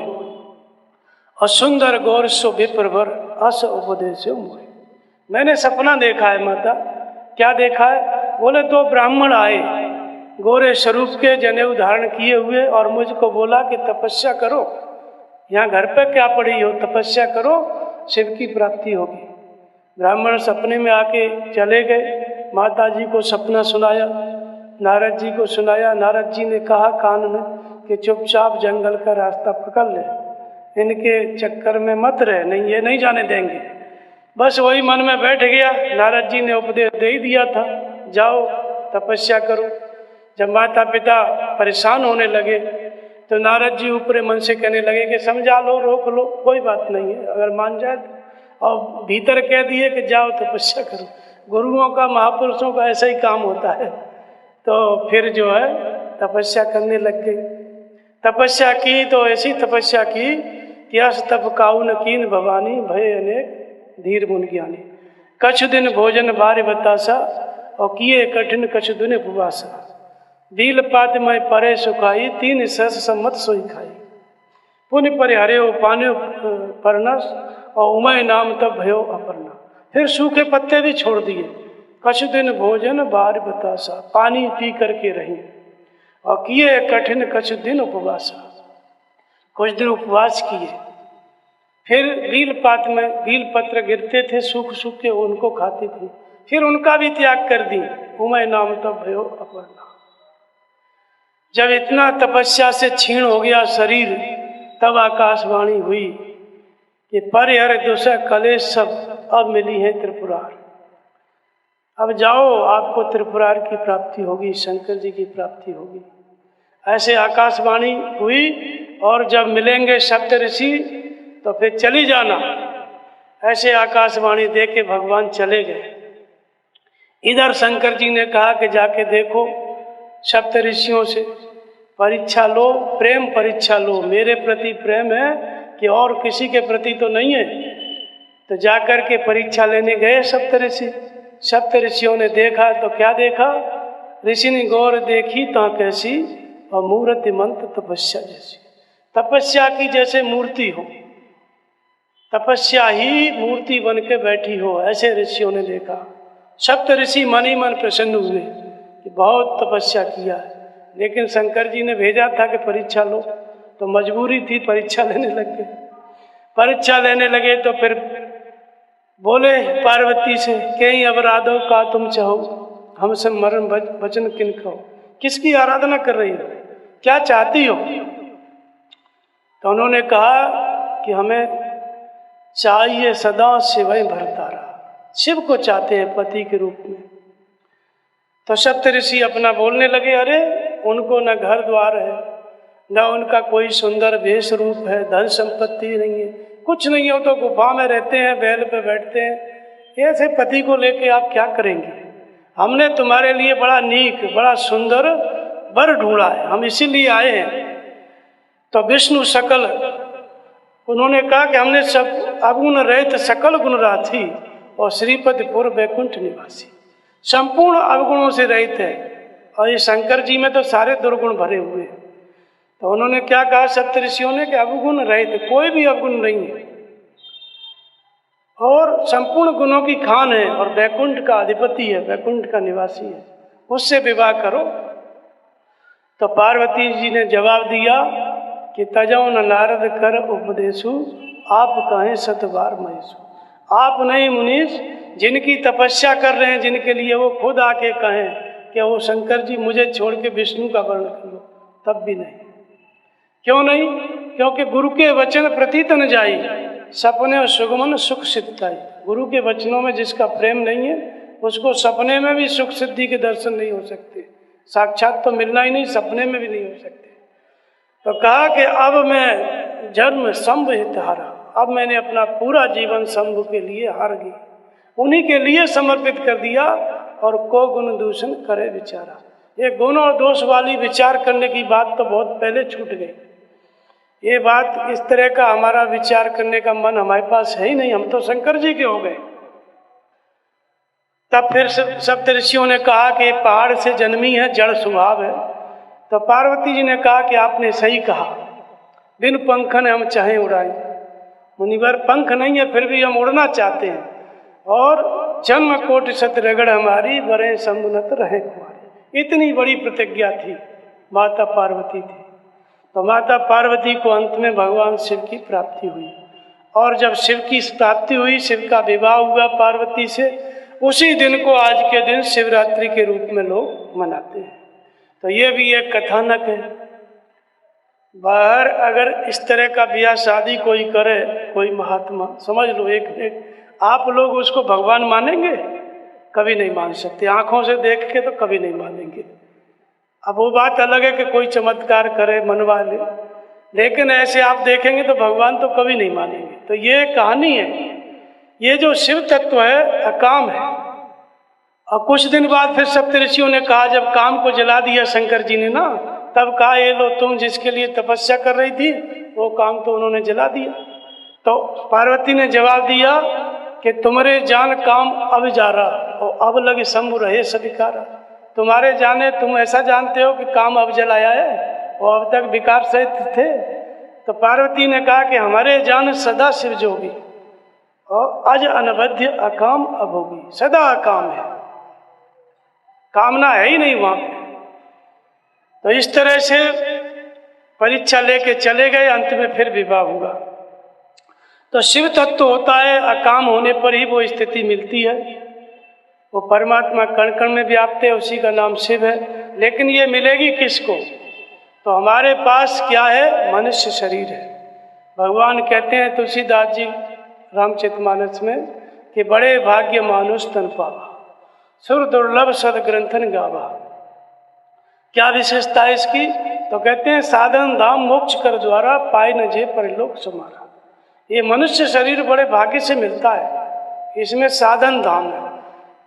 Speaker 2: और सुंदर गौर सो विप्रवर अस उपदेश मोय। मैंने सपना देखा है माता। क्या देखा है? बोले दो ब्राह्मण आए, गोरे स्वरूप के, जनेऊ धारण किए हुए, और मुझको बोला कि तपस्या करो, यहाँ घर पे क्या पड़ी हो, तपस्या करो, शिव की प्राप्ति होगी। ब्राह्मण सपने में आके चले गए, माता जी को सपना सुनाया, नारद जी को सुनाया। नारद जी ने कहा कान में कि चुपचाप जंगल का रास्ता पकड़ ले, इनके चक्कर में मत रहे, नहीं ये नहीं जाने देंगे। बस वही मन में बैठ गया। नारद जी ने उपदेश दे ही दिया था, जाओ तपस्या करो। जब माता पिता परेशान होने लगे तो नारद जी ऊपरे मन से कहने लगे कि समझा लो, रोक लो, कोई बात नहीं है, अगर मान जाए। और भीतर कह दिए कि जाओ तपस्या करो। गुरुओं का, महापुरुषों का ऐसा ही काम होता है। तो फिर जो है तपस्या करने लग गई। तपस्या की तो ऐसी तपस्या की कि अस तप काउन कीन भवानी, भय अनेक धीर मुनि ज्ञानी। कछ दिन भोजन बार बतासा, और किए कठिन कछ दिन उपवासा। बील पात में परे सुखाई, तीन सहस सम्मत सोई खाई। पुण्य पर हरे हो पाने परनस, और उमय नाम तब भयो अपर्णा। फिर सूखे पत्ते भी छोड़ दिए। कछ दिन भोजन बार बतासा, पानी पी करके रही, और किए कठिन कछ दिन उपवासा, कुछ दिन उपवास किए। फिर बील पात में बील पत्र गिरते थे सूख सूख के, उनको खाती थी, फिर उनका भी त्याग कर दी। उमय नाम तब भयो अपर्णा। जब इतना तपस्या से क्षीण हो गया शरीर, तब आकाशवाणी हुई कि परिहर दुसह कलेश सब, अब मिली है त्रिपुरार। अब जाओ, आपको त्रिपुरार की प्राप्ति होगी, शंकर जी की प्राप्ति होगी। ऐसे आकाशवाणी हुई, और जब मिलेंगे सप्त ऋषि तो फिर चली जाना। ऐसे आकाशवाणी दे के भगवान चले गए। इधर शंकर जी ने कहा कि जाके देखो, सप्त ऋषियों से परीक्षा लो, प्रेम परीक्षा लो, मेरे प्रति प्रेम है कि और किसी के प्रति तो नहीं है। तो जाकर के परीक्षा लेने गए सप्त ऋषि। सप्त ऋषियों ने देखा तो क्या देखा? ऋषि ने गौर देखी ता कैसी, और मूर्ति मंत्र तपस्या जैसी। तपस्या की जैसे मूर्ति हो, तपस्या ही मूर्ति बन के बैठी हो, ऐसे ऋषियों ने देखा। सप्त ऋषि मन ही मन प्रसन्न हुए कि बहुत तपस्या किया है। लेकिन शंकर जी ने भेजा था कि परीक्षा लो, तो मजबूरी थी, परीक्षा लेने लग गए। परीक्षा लेने लगे तो फिर बोले पार्वती से, कई अपराधों का तुम चाहो, हमसे मरण वचन किन कहो। किसकी आराधना कर रही हो, क्या चाहती हो? तो उन्होंने कहा कि हमें चाहिए सदा शिवय भरतारा, शिव को चाहते हैं पति के रूप में। तो सप्त ऋषि अपना बोलने लगे, अरे उनको न घर द्वार है, न उनका कोई सुंदर वेश रूप है, धन संपत्ति नहीं है, कुछ नहीं हो, तो गुफा में रहते हैं, बैल पे बैठते हैं। ऐसे पति को लेके आप क्या करेंगे? हमने तुम्हारे लिए बड़ा नीक, बड़ा सुंदर वर ढूंढा है, हम इसीलिए आए हैं। तो विष्णु सकल, उन्होंने कहा कि हमने सब अवगुण रहित सकल गुण राथी और श्रीपति पूर्व वैकुंठ निवासी, संपूर्ण अवगुणों से रहित है। और ये शंकर जी में तो सारे दुर्गुण भरे हुए हैं। तो उन्होंने क्या कहा सप्तऋषियों ने कि अवगुण रहित, कोई भी अवगुण नहीं है और संपूर्ण गुणों की खान है और वैकुंठ का अधिपति है, वैकुंठ का निवासी है, उससे विवाह करो। तो पार्वती जी ने जवाब दिया कि तजौ न नारद कर उपदेशु, आप कहें सतबार महेशु। आप नहीं मुनीश, जिनकी तपस्या कर रहे हैं, जिनके लिए वो खुद आके कहें कि वो शंकर जी मुझे छोड़ के विष्णु का वर्ण कर लो, तब भी नहीं। क्यों नहीं? क्योंकि गुरु के वचन प्रतीत न जाई, सपने सुगमन सुख सिद्धाई। गुरु के वचनों में जिसका प्रेम नहीं है उसको सपने में भी सुख सिद्धि के दर्शन नहीं हो सकते, साक्षात तो मिलना ही नहीं, सपने में भी नहीं हो सकते। तो कहा कि अब मैं जन्म शंभ हित हारा, अब मैंने अपना पूरा जीवन शंभु के लिए हार गई, उन्हीं के लिए समर्पित कर दिया। और को गुण दूषण करे विचारा, ये गुण और दोष वाली विचार करने की बात तो बहुत पहले छूट गई। ये बात, इस तरह का हमारा विचार करने का मन हमारे पास है ही नहीं, हम तो शंकर जी के हो गए। तब फिर सप्तऋषियों ने कहा कि पहाड़ से जन्मी है, जड़ स्वभाव है। तो पार्वती जी ने कहा कि आपने सही कहा, बिन पंखन हम चाहे उड़ाएं। मुनिवर पंख नहीं है फिर भी हम उड़ना चाहते हैं, और जन्म कोटि सत रगड़ हमारी, वरें समुन्नत रहे कुमारी। इतनी बड़ी प्रतिज्ञा थी, माता पार्वती थी। तो माता पार्वती को अंत में भगवान शिव की प्राप्ति हुई, और जब शिव की प्राप्ति हुई, शिव का विवाह हुआ पार्वती से, उसी दिन को आज के दिन शिवरात्रि के रूप में लोग मनाते हैं। तो ये भी एक कथानक है। बाहर अगर इस तरह का ब्याह शादी कोई करे, कोई महात्मा, समझ लो एक आप लोग उसको भगवान मानेंगे? कभी नहीं मान सकते, आंखों से देख के तो कभी नहीं मानेंगे। अब वो बात अलग है कि कोई चमत्कार करे, मनवा ले, लेकिन ऐसे आप देखेंगे तो भगवान तो कभी नहीं मानेंगे। तो ये कहानी है, ये जो शिव तत्व है अकाम है। और कुछ दिन बाद फिर सप्तऋषियों ने कहा, जब काम को जला दिया शंकर जी ने ना, तब कहा ये लो तुम जिसके लिए तपस्या कर रही थी वो काम तो उन्होंने जला दिया। तो पार्वती ने जवाब दिया कि तुम्हारे जान काम अब जा रहा, और अब लगे शंभु रहे सविकारा। तुम्हारे जाने, तुम ऐसा जानते हो कि काम अब जलाया है, और अब तक विकार सहित थे। तो पार्वती ने कहा कि हमारे जान सदा शिव जोगी, और अज अनबध्य अकाम अब होगी, सदा अकाम है, कामना है ही नहीं वहां पे। तो इस तरह से परीक्षा लेके चले गए, अंत में फिर विवाह हुआ। तो शिव तत्व होता है, अकाम होने पर ही वो स्थिति मिलती है। वो परमात्मा कण कण में व्याप्त है, उसी का नाम शिव है। लेकिन ये मिलेगी किसको? तो हमारे पास क्या है? मनुष्य शरीर है। भगवान कहते हैं तुलसीदास जी रामचरितमानस में कि बड़े भाग्य मानुष तन पावा, सुर दुर्लभ सद ग्रंथन गावा। क्या विशेषता है इसकी? तो कहते हैं साधन धाम मोक्ष कर द्वारा, पाए न जे परलोक सुमारा। ये मनुष्य शरीर बड़े भाग्य से मिलता है, इसमें साधन धाम है,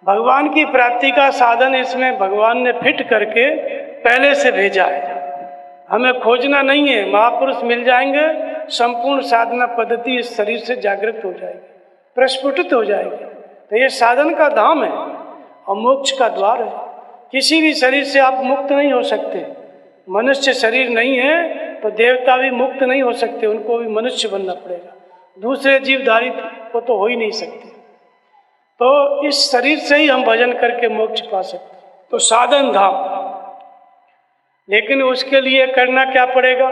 Speaker 2: भगवान की प्राप्ति का साधन इसमें भगवान ने फिट करके पहले से भेजा है। हमें खोजना नहीं है, महापुरुष मिल जाएंगे, संपूर्ण साधना पद्धति इस शरीर से जागृत हो जाएगी, प्रस्फुटित हो जाएगी। तो ये साधन का धाम है और मोक्ष का द्वार है। किसी भी शरीर से आप मुक्त नहीं हो सकते। मनुष्य शरीर नहीं है तो देवता भी मुक्त नहीं हो सकते, उनको भी मनुष्य बनना पड़ेगा, दूसरे जीवधारी को तो हो ही नहीं सकते। तो इस शरीर से ही हम भजन करके मोक्ष पा सकते। तो साधन धाम, लेकिन उसके लिए करना क्या पड़ेगा?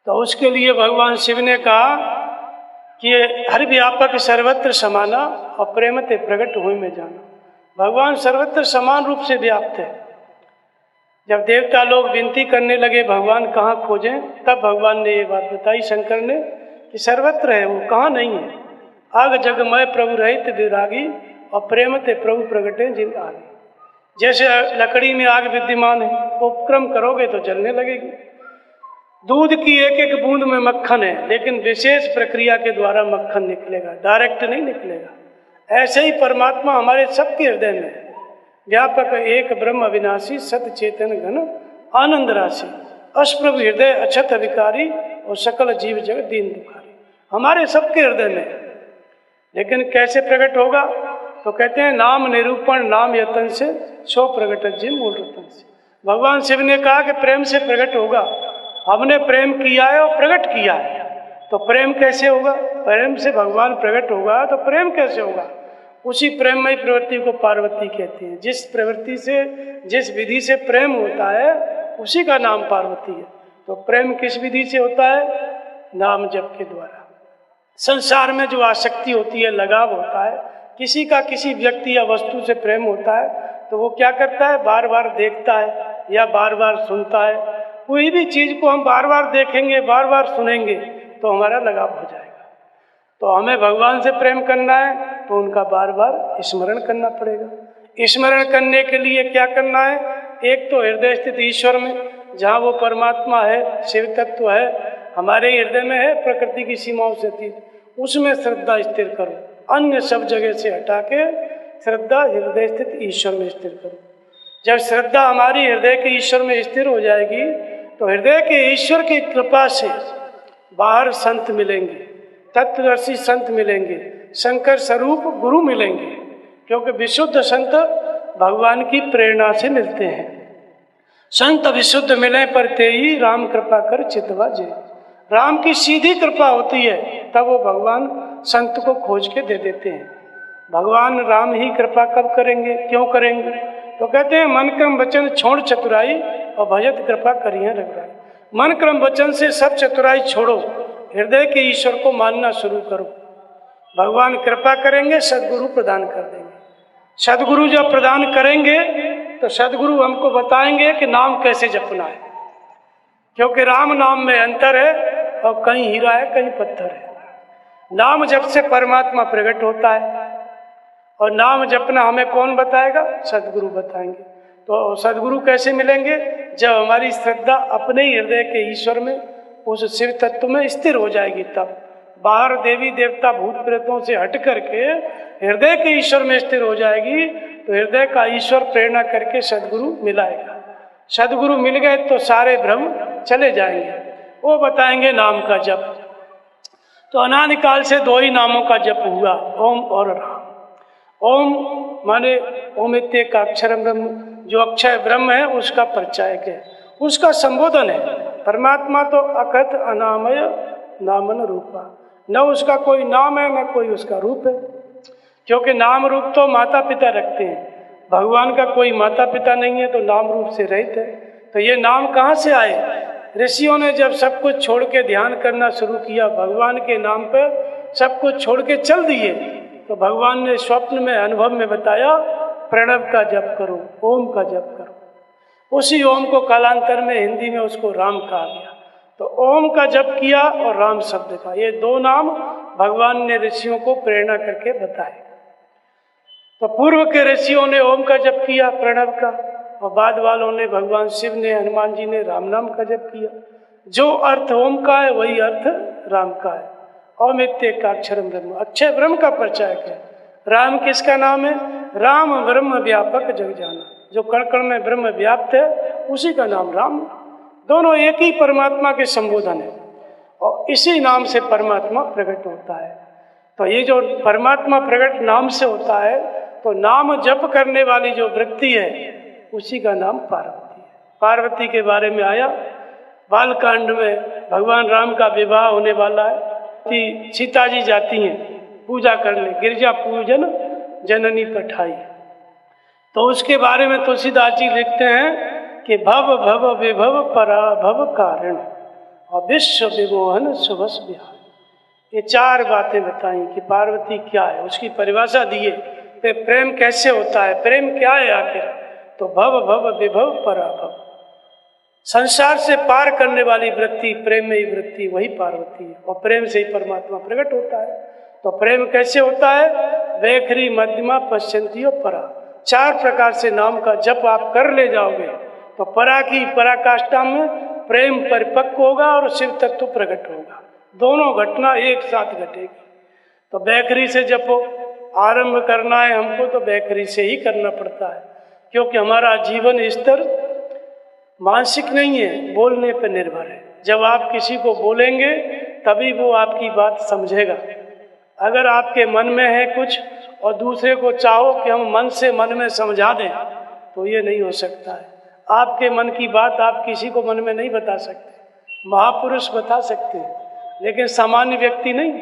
Speaker 2: तो उसके लिए भगवान शिव ने कहा कि हर व्यापक सर्वत्र समाना और प्रेमते प्रकट हुए में जाना। भगवान सर्वत्र समान रूप से व्याप्त है। जब देवता लोग विनती करने लगे भगवान कहाँ खोजें, तब भगवान ने ये बात बताई शंकर ने कि सर्वत्र है, वो कहाँ नहीं है। आग जगमय प्रभु रहित विरागी और प्रेमते प्रभु प्रगटे जिन आगे। जैसे लकड़ी में आग विद्यमान है, उपक्रम करोगे तो जलने लगेगी। दूध की एक एक बूंद में मक्खन है, लेकिन विशेष प्रक्रिया के द्वारा मक्खन निकलेगा, डायरेक्ट नहीं निकलेगा। ऐसे ही परमात्मा हमारे सबके हृदय में है, व्यापक एक ब्रह्म अविनाशी सत चेतन घन आनंद राशि। अष्प्रभ हृदय अक्षत विकारी और सकल जीव जगत दीन दुखारी। हमारे सबके हृदय में, लेकिन कैसे प्रकट होगा? तो कहते हैं नाम निरूपण नाम यतन से सो प्रकट जी मूल रतन से। भगवान शिव ने कहा कि प्रेम से प्रकट होगा। हमने प्रेम किया है और प्रकट किया है, तो प्रेम कैसे होगा? प्रेम से भगवान प्रकट होगा तो प्रेम कैसे होगा? उसी प्रेममयी प्रवृत्ति को पार्वती कहते हैं। जिस प्रवृत्ति से, जिस विधि से प्रेम होता है उसी का नाम पार्वती है। तो प्रेम किस विधि से होता है? नाम जप के द्वारा। संसार में जो आसक्ति होती है, लगाव होता है, किसी का किसी व्यक्ति या वस्तु से प्रेम होता है तो वो क्या करता है? बार बार देखता है या बार बार सुनता है। कोई भी चीज़ को हम बार बार देखेंगे, बार बार सुनेंगे तो हमारा लगाव हो जाएगा। तो हमें भगवान से प्रेम करना है तो उनका बार बार स्मरण करना पड़ेगा। स्मरण करने के लिए क्या करना है? एक तो हृदय स्थित ईश्वर में, जहाँ वो परमात्मा है, शिव तत्व है, हमारे हृदय में है, प्रकृति की सीमाओं से अतीत, उसमें श्रद्धा स्थिर करो। अन्य सब जगह से हटा के श्रद्धा हृदय स्थित ईश्वर में स्थिर करो। जब श्रद्धा हमारी हृदय के ईश्वर में स्थिर हो जाएगी तो हृदय के ईश्वर की कृपा से बाहर संत मिलेंगे, तत्वदर्शी संत मिलेंगे, शंकर स्वरूप गुरु मिलेंगे, क्योंकि विशुद्ध संत भगवान की प्रेरणा से मिलते हैं। संत विशुद्ध मिले पर ते ही राम कृपा कर चितवा जे। राम की सीधी कृपा होती है तब वो भगवान संत को खोज के दे देते हैं। भगवान राम ही कृपा कब करेंगे, क्यों करेंगे? तो कहते हैं मन क्रम वचन छोड़ चतुराई और भजत कृपा करिए रघुराई। मन क्रम वचन से सब चतुराई छोड़ो, हृदय के ईश्वर को मानना शुरू करो। भगवान कृपा करेंगे, सदगुरु प्रदान कर देंगे। सदगुरु जब प्रदान करेंगे तो सदगुरु हमको बताएंगे कि नाम कैसे जपना है, क्योंकि राम नाम में अंतर है और कहीं हीरा है कहीं पत्थर है। नाम जप से परमात्मा प्रकट होता है और नाम जपना हमें कौन बताएगा? सदगुरु बताएंगे। तो सदगुरु कैसे मिलेंगे? जब हमारी श्रद्धा अपने ही हृदय के ईश्वर में, उस शिव तत्व में स्थिर हो जाएगी। तब बाहर देवी देवता भूत प्रेतों से हट करके हृदय के ईश्वर में स्थिर हो जाएगी तो हृदय का ईश्वर प्रेरणा करके सदगुरु मिलाएगा। सदगुरु मिल गए तो सारे भ्रम चले जाएंगे। वो बताएंगे नाम का जप। तो अनादिकाल से दो ही नामों का जप हुआ, ओम और राम। ओम माने ओमित्य का अक्षर ब्रह्म, जो अक्षय ब्रह्म है उसका परिचायक है, उसका संबोधन है। परमात्मा तो अकथ अनामय नामन रूपा, न उसका कोई नाम है न कोई उसका रूप है, क्योंकि नाम रूप तो माता पिता रखते हैं। भगवान का कोई माता पिता नहीं है तो नाम रूप से रहित है। तो ये नाम कहाँ से आए? ऋषियों ने जब सब कुछ छोड़ के ध्यान करना शुरू किया, भगवान के नाम पर सब कुछ छोड़ के चल दिए, तो भगवान ने स्वप्न में अनुभव में बताया प्रणव का जप करो, ओम का जप करो। उसी ओम को कालांतर में हिंदी में उसको राम कहा गया। तो ओम का जप किया और राम शब्द का, ये दो नाम भगवान ने ऋषियों को प्रेरणा करके बताए। तो पूर्व के ऋषियों ने ओम का जप किया प्रणव का, और बाद वालों ने, भगवान शिव ने, हनुमान जी ने राम नाम का जप किया। जो अर्थ ओम का है वही अर्थ राम का है। अमित्य का अक्षर ब्रह्म, अक्षय ब्रह्म का परिचायक है। राम किसका नाम है? राम ब्रह्म व्यापक जग जाना, जो कण कण में ब्रह्म व्याप्त है उसी का नाम राम। दोनों एक ही परमात्मा के संबोधन है और इसी नाम से परमात्मा प्रकट होता है। तो ये जो परमात्मा प्रकट नाम से होता है, तो नाम जप करने वाली जो वृत्ति है उसी का नाम पार्वती है। पार्वती के बारे में आया बालकांड में, भगवान राम का विवाह होने वाला है, सीता जी जाती हैं पूजा करने, गिरजा पूजन जननी पठाई। तो उसके बारे में तुलसीदास जी लिखते हैं कि भव भव विभव पराभव कारण और विश्व विमोहन सुभस विहार। ये चार बातें बताई कि पार्वती क्या है, उसकी परिभाषा दिए, प्रेम कैसे होता है, प्रेम क्या है आखिर। तो भव भव विभव पराभव, संसार से पार करने वाली वृत्ति, प्रेम में ही वृत्ति, वही पार्वती है। और प्रेम से ही परमात्मा प्रकट होता है। तो प्रेम कैसे होता है? वैखरी मध्यमा पश्चंती और परा, चार प्रकार से नाम का जप आप कर ले जाओगे तो परा की पराकाष्ठा में प्रेम परिपक्व होगा और शिव तत्व प्रकट होगा। दोनों घटना एक साथ घटेगी। तो वैखरी से जपो, आरंभ करना है हमको तो वैखरी से ही करना पड़ता है, क्योंकि हमारा जीवन स्तर मानसिक नहीं है, बोलने पर निर्भर है। जब आप किसी को बोलेंगे तभी वो आपकी बात समझेगा। अगर आपके मन में है कुछ और दूसरे को चाहो कि हम मन से मन में समझा दें, तो ये नहीं हो सकता है। आपके मन की बात आप किसी को मन में नहीं बता सकते, महापुरुष बता सकते हैं, लेकिन सामान्य व्यक्ति नहीं।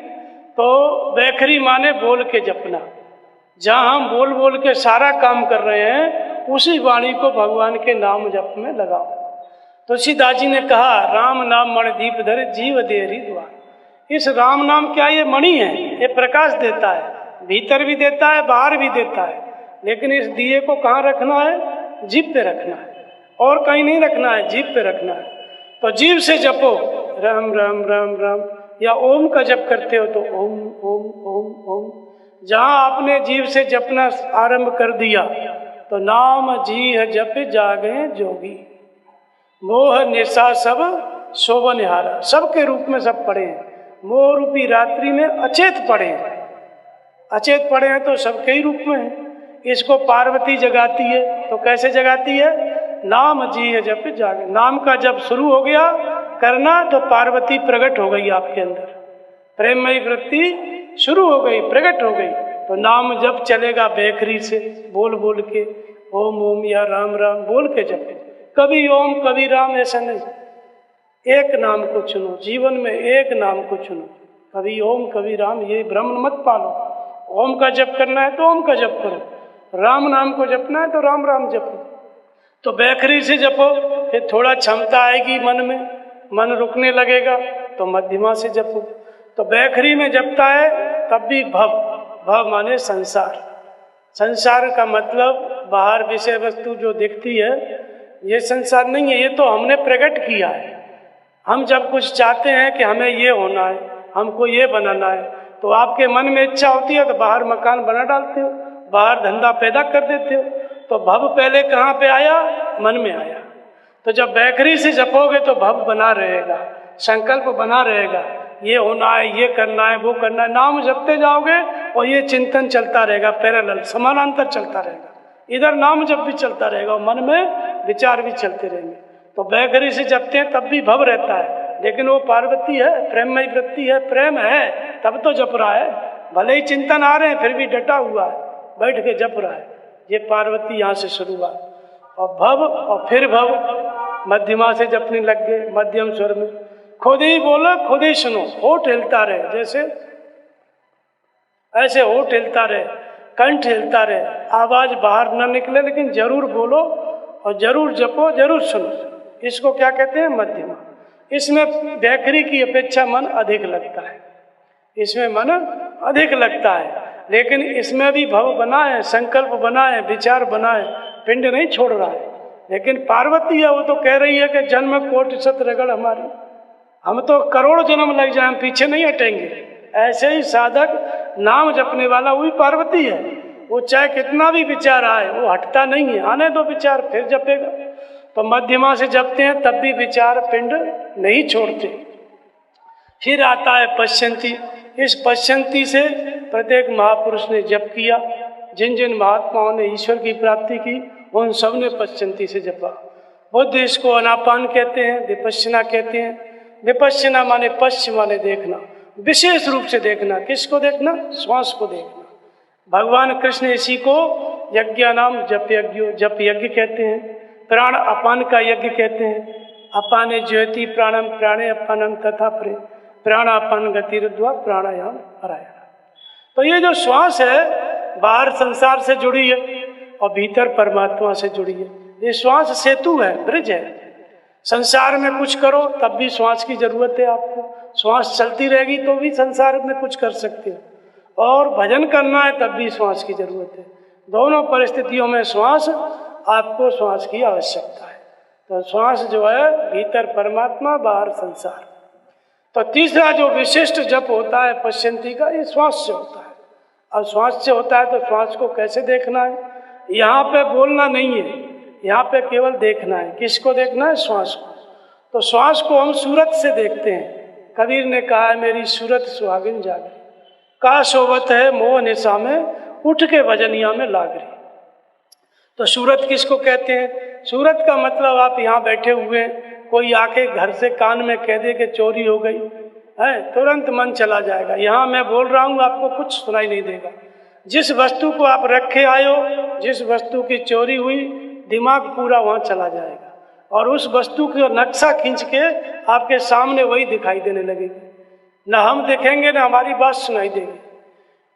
Speaker 2: तो बैखरी माने बोल के जपना। जहाँ हम बोल बोल के सारा काम कर रहे हैं, उसी वाणी को भगवान के नाम जप में लगाओ। तुलसीदास जी ने कहा, राम नाम मणि दीप धरे जीव देहरी द्वार। इस राम नाम क्या, ये मणि है, ये प्रकाश देता है, भीतर भी देता है, बाहर भी देता है। लेकिन इस दिए को कहाँ रखना है? जीभ पे रखना है, और कहीं नहीं रखना है, जीभ पे रखना है। तो जीभ से जपो, राम राम राम राम, या ओम का जप करते हो तो ओम ओम ओम ओम। जहाँ आपने जीभ से जपना आरंभ कर दिया तो नाम जी जप जागे जोगी, मोह निशा सब शोभनिहारा। सबके रूप में सब पढ़े हैं। मोह रूपी रात्रि में अचेत पढ़े हैं। अचेत पढ़े हैं तो सबके ही रूप में है। इसको पार्वती जगाती है, तो कैसे जगाती है? नाम जी जप जागे। नाम का जब शुरू हो गया करना तो पार्वती प्रकट हो गई आपके अंदर, प्रेममयी वृत्ति शुरू हो गई, प्रकट हो गई। तो नाम जब चलेगा बेखरी से, बोल बोल के ओम ओम या राम राम बोल के जपे। कभी ओम कभी राम ऐसा नहीं, एक नाम को चुनो, जीवन में एक नाम को चुनो। कभी ओम कभी राम, ये भ्रम मत पालो। ओम का जप करना है तो ओम का जप करो, राम नाम को जपना है तो राम राम जपो। तो बैखरी से जपो, फिर थोड़ा क्षमता आएगी मन में, मन रुकने लगेगा तो मध्यमा से जपो। तो बैखरी में जपता है तब भी भव, भव माने संसार। संसार का मतलब बाहर विषय वस्तु जो दिखती है, ये संसार नहीं है, ये तो हमने प्रकट किया है। हम जब कुछ चाहते हैं कि हमें ये होना है, हमको ये बनाना है, तो आपके मन में इच्छा होती है तो बाहर मकान बना डालते हो, बाहर धंधा पैदा कर देते हो। तो भव पहले कहाँ पे आया? मन में आया। तो जब बैखरी से जपोगे तो भव बना रहेगा, संकल्प बना रहेगा, ये होना है, ये करना है, वो करना है। नाम जपते जाओगे और ये चिंतन चलता रहेगा, पैरेलल समानांतर चलता रहेगा। इधर नाम जप भी चलता रहेगा और मन में विचार भी चलते रहेंगे। तो बैखरी से जपते हैं तब भी भव रहता है, लेकिन वो पार्वती है, प्रेममयी वृत्ति है, प्रेम है, तब तो जप रहा है। भले ही चिंतन आ रहे हैं फिर भी डटा हुआ है, बैठ के जप रहा है। ये पार्वती यहाँ से शुरुआत, और भव और फिर भव, मध्यमा से जपने लग गए, मध्यम स्वर में। खुद ही बोलो खुद ही सुनो, होठ हिलता रहे, जैसे ऐसे होठ हिलता रहे, कंठ हिलता रहे, आवाज बाहर न निकले, लेकिन जरूर बोलो और जरूर जपो, जरूर सुनो। इसको क्या कहते हैं? मध्यमा। इसमें बैखरी की अपेक्षा मन अधिक लगता है, इसमें मन अधिक लगता है, लेकिन इसमें भी भव बना है, संकल्प बना है, विचार बना है, पिंड नहीं छोड़ रहा है। लेकिन पार्वती है, वो तो कह रही है कि जन्म कोटि सत रगड़ हमारी, हम तो करोड़ जन्म लग जाए, हम पीछे नहीं हटेंगे। ऐसे ही साधक नाम जपने वाला वही पार्वती है, वो चाहे कितना भी विचार आए वो हटता नहीं है, आने दो विचार फिर जपेगा। तो मध्यमा से जपते हैं तब भी विचार पिंड नहीं छोड़ते। फिर आता है पश्यंती। इस पश्यंती से प्रत्येक महापुरुष ने जप किया, जिन जिन महात्माओं ने ईश्वर की प्राप्ति की उन सब ने पश्यंती से जपा। बुद्ध इसको अनापान कहते हैं, विपश्यना कहते हैं। विपश्यना माने पश्य माने देखना, विशेष रूप से देखना। किसको देखना? श्वास को देखना। भगवान कृष्ण इसी को यज्ञ नाम जप यज्ञ कहते हैं। प्राण अपान का यज्ञ कहते हैं। अपाने ज्योति प्राणम प्राणे अपानम तथा परे प्राणापान गतिरुद्वा प्राणायाम परायण। तो ये जो श्वास है बाहर संसार से जुड़ी है और भीतर परमात्मा से जुड़ी है। ये श्वास सेतु है, ब्रिज है। संसार में कुछ करो तब भी श्वास की जरूरत है आपको। श्वास चलती रहेगी तो भी संसार में कुछ कर सकते हो, और भजन करना है तब भी श्वास की जरूरत है। दोनों परिस्थितियों में श्वास, आपको श्वास की आवश्यकता है। तो श्वास जो है भीतर परमात्मा, बाहर संसार। तो तीसरा जो विशिष्ट जप होता है पश्यंती का, ये श्वास से होता है। अब श्वास से होता है तो श्वास को कैसे देखना है? यहाँ पे बोलना नहीं है, यहाँ पे केवल देखना है। किसको देखना है? श्वास को। तो श्वास को हम सूरत से देखते हैं। कबीर ने कहा है, मेरी सूरत सुहागिन जागरी, का शोभत है मोह निशा में, उठ के भजनिया में लागरी। तो सूरत किसको कहते हैं? सूरत का मतलब आप यहाँ बैठे हुए हैं, कोई आके घर से कान में कह दे कि चोरी हो गई है, तुरंत मन चला जाएगा। यहाँ मैं बोल रहा हूँ, आपको कुछ सुनाई नहीं देगा। जिस वस्तु को आप रखे आए हो, जिस वस्तु की चोरी हुई, दिमाग पूरा वहाँ चला जाएगा और उस वस्तु का नक्शा खींच के आपके सामने वही दिखाई देने लगेगी। न हम देखेंगे न हमारी बात सुनाई देगी।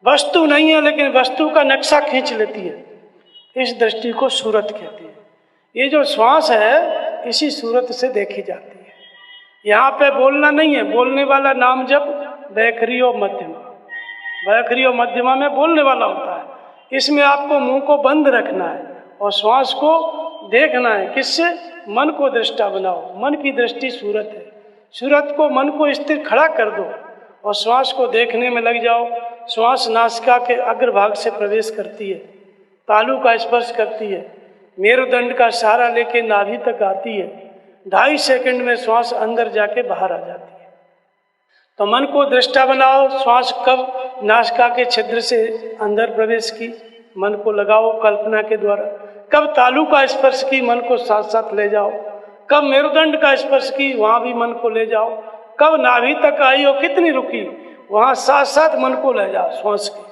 Speaker 2: वस्तु नहीं है लेकिन वस्तु का नक्शा खींच लेती है। इस दृष्टि को सूरत कहते हैं। ये जो श्वास है इसी सूरत से देखी जाती है। यहाँ पे बोलना नहीं है, बोलने वाला नाम जब वैखरी और मध्यमा, वैखरी और मध्यमा में बोलने वाला होता है। इसमें आपको मुंह को बंद रखना है और श्वास को देखना है। किससे? मन को दृष्टा बनाओ। मन की दृष्टि सूरत है। सूरत को, मन को स्थिर खड़ा कर दो और श्वास को देखने में लग जाओ। श्वास नासिका के अग्रभाग से प्रवेश करती है, तालू का स्पर्श करती है, मेरुदंड का सहारा लेके नाभि तक आती है। 2.5 सेकंड में श्वास अंदर जाके बाहर आ जाती है। तो मन को दृष्टा बनाओ। श्वास कब नासिका के छिद्र से अंदर प्रवेश की, मन को लगाओ कल्पना के द्वारा। कब तालू का स्पर्श की, मन को साथ साथ ले जाओ। कब मेरुदंड का स्पर्श की, वहाँ भी मन को ले जाओ। कब नाभि तक आई और कितनी रुकी, वहाँ साथ साथ मन को ले जाओ श्वास की,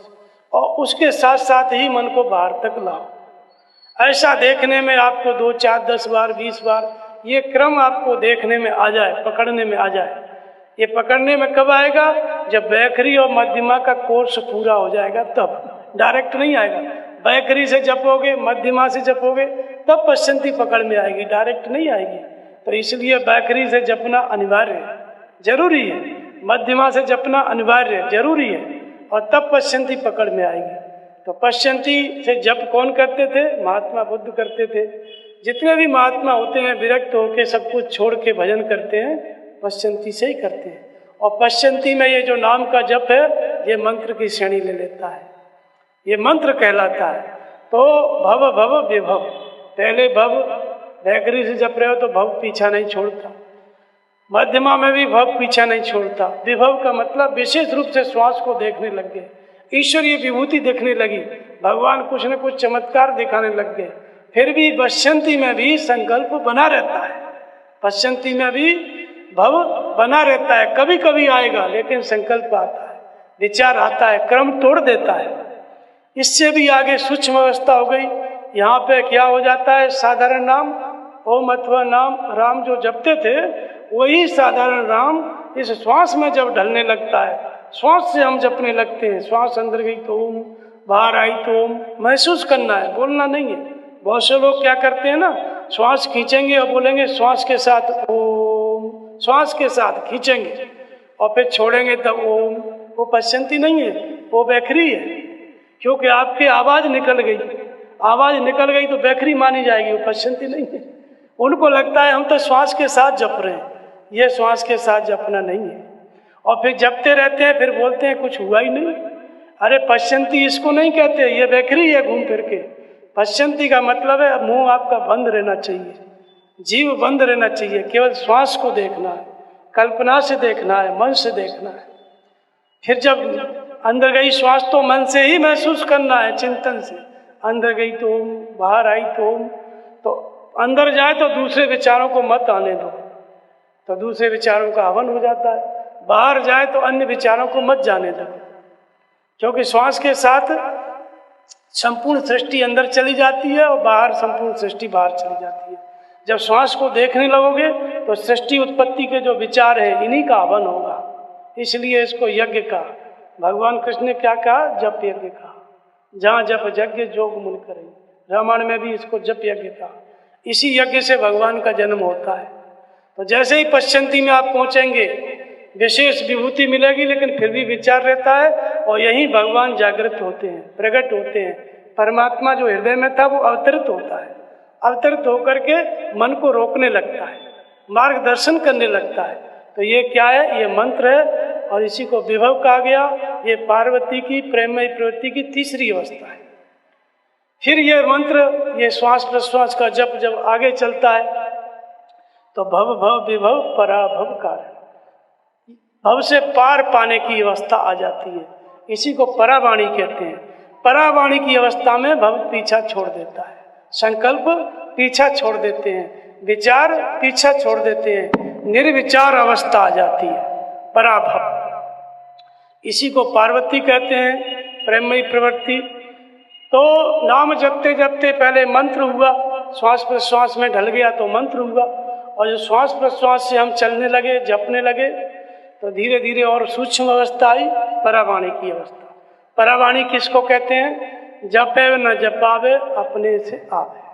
Speaker 2: और उसके साथ साथ ही मन को बाहर तक लाओ। ऐसा देखने में आपको 2, 4, 10 बार, 20 बार ये क्रम आपको देखने में आ जाए, पकड़ने में आ जाए। ये पकड़ने में कब आएगा? जब वैखरी और मध्यमा का कोर्स पूरा हो जाएगा, तब। डायरेक्ट नहीं आएगा। वैखरी से जपोगे, मध्यमा से जपोगे, तब पश्चंती पकड़ में आएगी, डायरेक्ट नहीं आएगी। तो इसलिए वैखरी से जपना अनिवार्य है, जरूरी है। मध्यमा से जपना अनिवार्य है, जरूरी है, और तब पश्चंती पकड़ में आएगी। तो पश्चंती से जप कौन करते थे? महात्मा बुद्ध करते थे। जितने भी महात्मा होते हैं विरक्त होकर सब कुछ छोड़ के भजन करते हैं, पश्चंती से ही करते हैं। और पश्चंती में ये जो नाम का जप है, ये मंत्र की श्रेणी ले लेता है, ये मंत्र कहलाता है। तो भव भव विभव, पहले भव, वैखरी से जप रहे हो तो भव पीछा नहीं छोड़ता। मध्यमा में भी भव पीछा नहीं छोड़ता। विभव का मतलब विशेष रूप से श्वास को देखने लग गए, ईश्वरीय विभूति देखने लगी, भगवान कुछ न कुछ चमत्कार दिखाने लग गए। फिर भी पश्चंती में भी संकल्प बना रहता है, पश्चंती में भी भव बना रहता है। कभी कभी आएगा लेकिन संकल्प आता है, विचार आता है, क्रम तोड़ देता है। इससे भी आगे सूक्ष्म अवस्था हो गई। यहाँ पे क्या हो जाता है? साधारण नाम ओम अथवा नाम राम जो जपते थे, वही साधारण राम इस श्वास में जब ढलने लगता है, श्वास से हम जपने लगते हैं। श्वास अंदर गई तो ओम, बाहर आई तो ओम, महसूस करना है, बोलना नहीं है। बहुत से लोग क्या करते हैं ना, श्वास खींचेंगे और बोलेंगे श्वास के साथ ओम, श्वास के साथ खींचेंगे और फिर छोड़ेंगे तब ओम। वो पश्चंती नहीं है, वो वैखरी है, क्योंकि आपकी आवाज निकल गई। आवाज निकल गई तो वैखरी मानी जाएगी, वो पश्चंती नहीं है। उनको लगता है हम तो श्वास के साथ जप रहे हैं, ये श्वास के साथ जपना नहीं है। और फिर जपते रहते हैं, फिर बोलते हैं कुछ हुआ ही नहीं। अरे पश्चंती इसको नहीं कहते, ये वैखरी है घूम फिर के। पश्चंती का मतलब है मुंह आपका बंद रहना चाहिए, जीव बंद रहना चाहिए, केवल श्वास को देखना है, कल्पना से देखना है, मन से देखना है। फिर जब अंदर गई श्वास तो मन से ही महसूस करना है, चिंतन से। अंदर गई तो ओम, बाहर आई तो ओम। तो अंदर जाए तो दूसरे विचारों को मत आने दो, तो दूसरे विचारों का हवन हो जाता है। बाहर जाए तो अन्य विचारों को मत जाने दो, क्योंकि श्वास के साथ संपूर्ण सृष्टि अंदर चली जाती है और बाहर संपूर्ण सृष्टि बाहर चली जाती है। जब श्वास को देखने लगोगे तो सृष्टि उत्पत्ति के जो विचार है इन्हीं का हवन होगा। इसलिए इसको यज्ञ कहा। भगवान कृष्ण ने क्या कहा? जप यज्ञ कहा। जहाँ जप यज्ञ जोग मुन करे, रामायण में भी इसको जप यज्ञ कहा। इसी यज्ञ से भगवान का जन्म होता है। तो जैसे ही पश्चंती में आप पहुँचेंगे विशेष विभूति मिलेगी, लेकिन फिर भी विचार रहता है और यहीं भगवान जागृत होते हैं, प्रकट होते हैं। परमात्मा जो हृदय में था वो अवतरित होता है, अवतरित होकर के मन को रोकने लगता है, मार्गदर्शन करने लगता है। तो ये क्या है? ये मंत्र है और इसी को विभव कहा गया। ये पार्वती की प्रेममयी प्रवृत्ति की तीसरी अवस्था है। फिर ये मंत्र, ये श्वास प्रश्वास का जप जब आगे चलता है तो भव भव विभव पराभव कारण, भव से पार पाने की अवस्था आ जाती है। इसी को परावाणी कहते हैं। परावाणी की अवस्था में भव पीछा छोड़ देता है, संकल्प पीछा छोड़ देते हैं, विचार पीछा छोड़ देते हैं, निर्विचार अवस्था आ जाती है, पराभव। इसी को पार्वती कहते हैं, प्रेममयी प्रवृत्ति। तो नाम जपते जपते पहले मंत्र हुआ, श्वास प्रश्वास में ढल गया तो मंत्र हुआ, और जो श्वास प्रश्वास से हम चलने लगे, जपने लगे, तो धीरे धीरे और सूक्ष्म अवस्था आई, परावाणी की अवस्था। परावाणी किसको कहते हैं? जपे न जपावे अपने से आवे।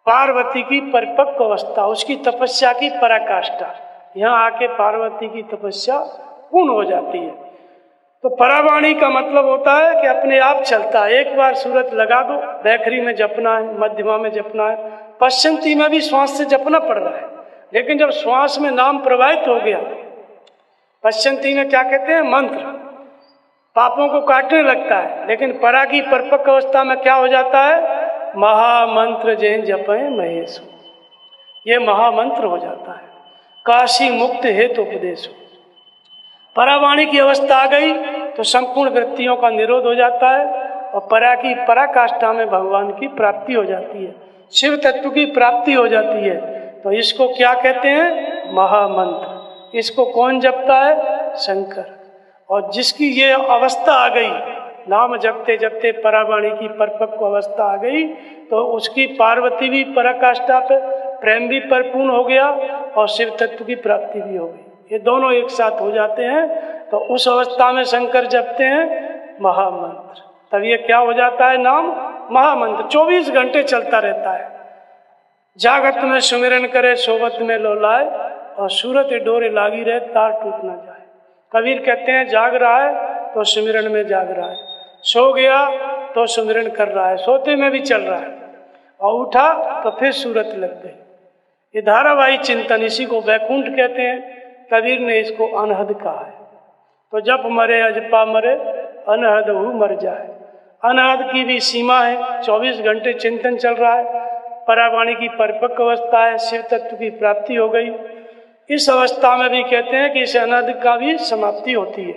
Speaker 2: पार्वती की परिपक्व अवस्था, उसकी तपस्या की पराकाष्ठा, यहाँ आके पार्वती की तपस्या पूर्ण हो जाती है। तो परावाणी का मतलब होता है कि अपने आप चलता है। एक बार सूरत लगा दो, बैखरी में जपना है, मध्यमा में जपना है, पश्चंती में भी श्वास से जपना पड़ रहा है, लेकिन जब श्वास में नाम प्रवाहित हो गया, पश्चंती में क्या कहते हैं? मंत्र, पापों को काटने लगता है। लेकिन परा की परिपक्व अवस्था में क्या हो जाता है? महामंत्र जैन जपे महेश, ये महामंत्र हो जाता है। काशी मुक्त हेतु उपदेश। परावाणी की अवस्था आ गई तो संपूर्ण वृत्तियों का निरोध हो जाता है, और परा की पराकाष्ठा में भगवान की प्राप्ति हो जाती है, शिव तत्व की प्राप्ति हो जाती है। तो इसको क्या कहते हैं? महामंत्र। इसको कौन जपता है? शंकर। और जिसकी ये अवस्था आ गई, नाम जपते जपते परावाणी की परिपक्व अवस्था आ गई, तो उसकी पार्वती भी पराकाष्ठा पे, प्रेम भी परिपूर्ण हो गया, और शिव तत्व की प्राप्ति भी हो गई। ये दोनों एक साथ हो जाते हैं, तो उस अवस्था में शंकर जपते हैं महामंत्र। तब ये क्या हो जाता है? नाम महामंत्र 24 घंटे चलता रहता है। जागत में सुमिरन करे, सोवत में लोलाए, और सूरत डोरे लागी रहे, तार टूट ना जाए। कबीर कहते हैं जाग रहा है तो सुमिरन में जाग रहा है, सो गया तो सुमिरन कर रहा है, सोते में भी चल रहा है, और उठा तो फिर सूरत लग गई। ये धारावाही चिंतन, इसी को वैकुंठ कहते हैं। कबीर ने इसको अनहद कहा है। तो जप मरे अजपा मरे, अनहद हु मर जाए। अनहद की भी सीमा है, 24 घंटे चिंतन चल रहा है, परावाणी की परिपक्व अवस्था है, शिव तत्व की प्राप्ति हो गई। इस अवस्था में भी कहते हैं कि इस अनहद का भी समाप्ति होती है।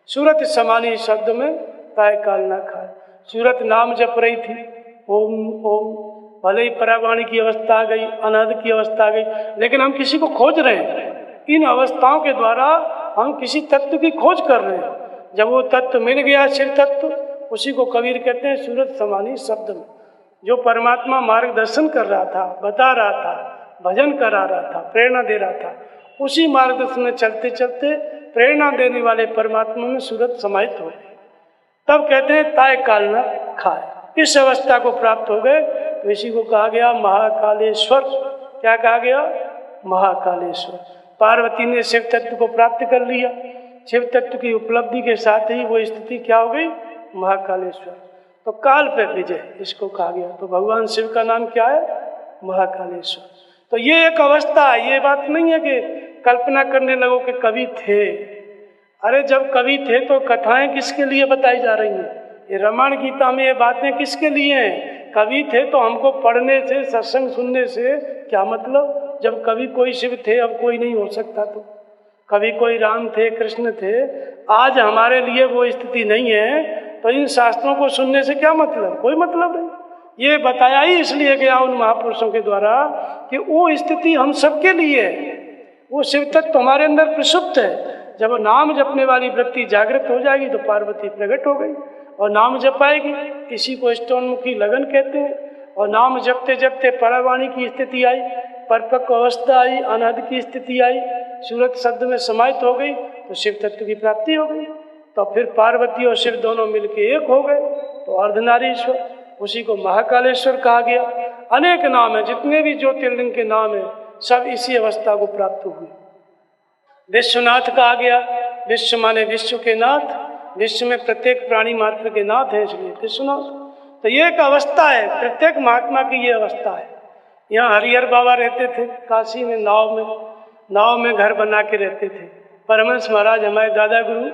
Speaker 2: सूरत समानी शब्द में ताय काल ना खाए। सूरत नाम जप रही थी, ओम ओम, भले ही परावाणी की अवस्था आ गई, अनहद की अवस्था आ गई, लेकिन हम किसी को खोज रहे हैं। इन अवस्थाओं के द्वारा हम किसी तत्व की खोज कर रहे हैं। जब वो तत्व मिल गया, शिव तत्व, उसी को कबीर कहते हैं सूरत समानी शब्द में। जो परमात्मा मार्गदर्शन कर रहा था, बता रहा था, भजन करा रहा था, प्रेरणा दे रहा था, उसी मार्गदर्शन में चलते चलते प्रेरणा देने वाले परमात्मा में सूरत समाहित हो गए। तब कहते हैं ताय काल न खाए। इस अवस्था को प्राप्त हो गए तो इसी को कहा गया महाकालेश्वर। क्या कहा गया? महाकालेश्वर। पार्वती ने शिव तत्व को प्राप्त कर लिया। शिव तत्व की उपलब्धि के साथ ही वो स्थिति क्या हो गई? महाकालेश्वर। तो काल पे विजय इसको कहा गया। तो भगवान शिव का नाम क्या है? महाकालेश्वर। तो ये एक अवस्था है, ये बात नहीं है कि कल्पना करने लगो कि कवि थे। अरे जब कवि थे तो कथाएं किसके लिए बताई जा रही हैं? ये रामायण गीता में ये बातें किसके लिए हैं? कवि थे तो हमको पढ़ने से, सत्संग सुनने से क्या मतलब? जब कवि कोई शिव थे, अब कोई नहीं हो सकता। तो कवि कोई राम थे, कृष्ण थे। आज हमारे लिए वो स्थिति नहीं है, तो इन शास्त्रों को सुनने से क्या मतलब? कोई मतलब नहीं। ये बताया ही इसलिए गया उन महापुरुषों के द्वारा कि वो स्थिति हम सबके लिए है। वो शिव तत्व हमारे अंदर प्रसुप्त है। जब नाम जपने वाली वृत्ति जागृत हो जाएगी तो पार्वती प्रकट हो गई और नाम जपाएगी। इसी को स्टोनमुखी लगन कहते हैं। और नाम जपते जपते परावाणी की स्थिति आई, परिपक्व अवस्था आई, अनहद की स्थिति आई, सूरत शब्द में समाहित हो गई तो शिव तत्व की प्राप्ति हो गई। तो फिर पार्वती और शिव दोनों मिलके एक हो गए तो अर्धनारीश्वर, उसी को महाकालेश्वर कहा गया। अनेक नाम है, जितने भी ज्योतिर्लिंग के नाम है सब इसी अवस्था को प्राप्त हुए। विश्वनाथ कहा गया। विश्व माने विश्व के नाथ, विश्व में प्रत्येक प्राणी मात्र के नाथ है, इसलिए विश्वनाथ। तो ये एक अवस्था है, प्रत्येक महात्मा की ये अवस्था है। यहाँ हरिहर बाबा रहते थे काशी में, नाव में घर बना के रहते थे। परमहंस महाराज हमारे दादा गुरु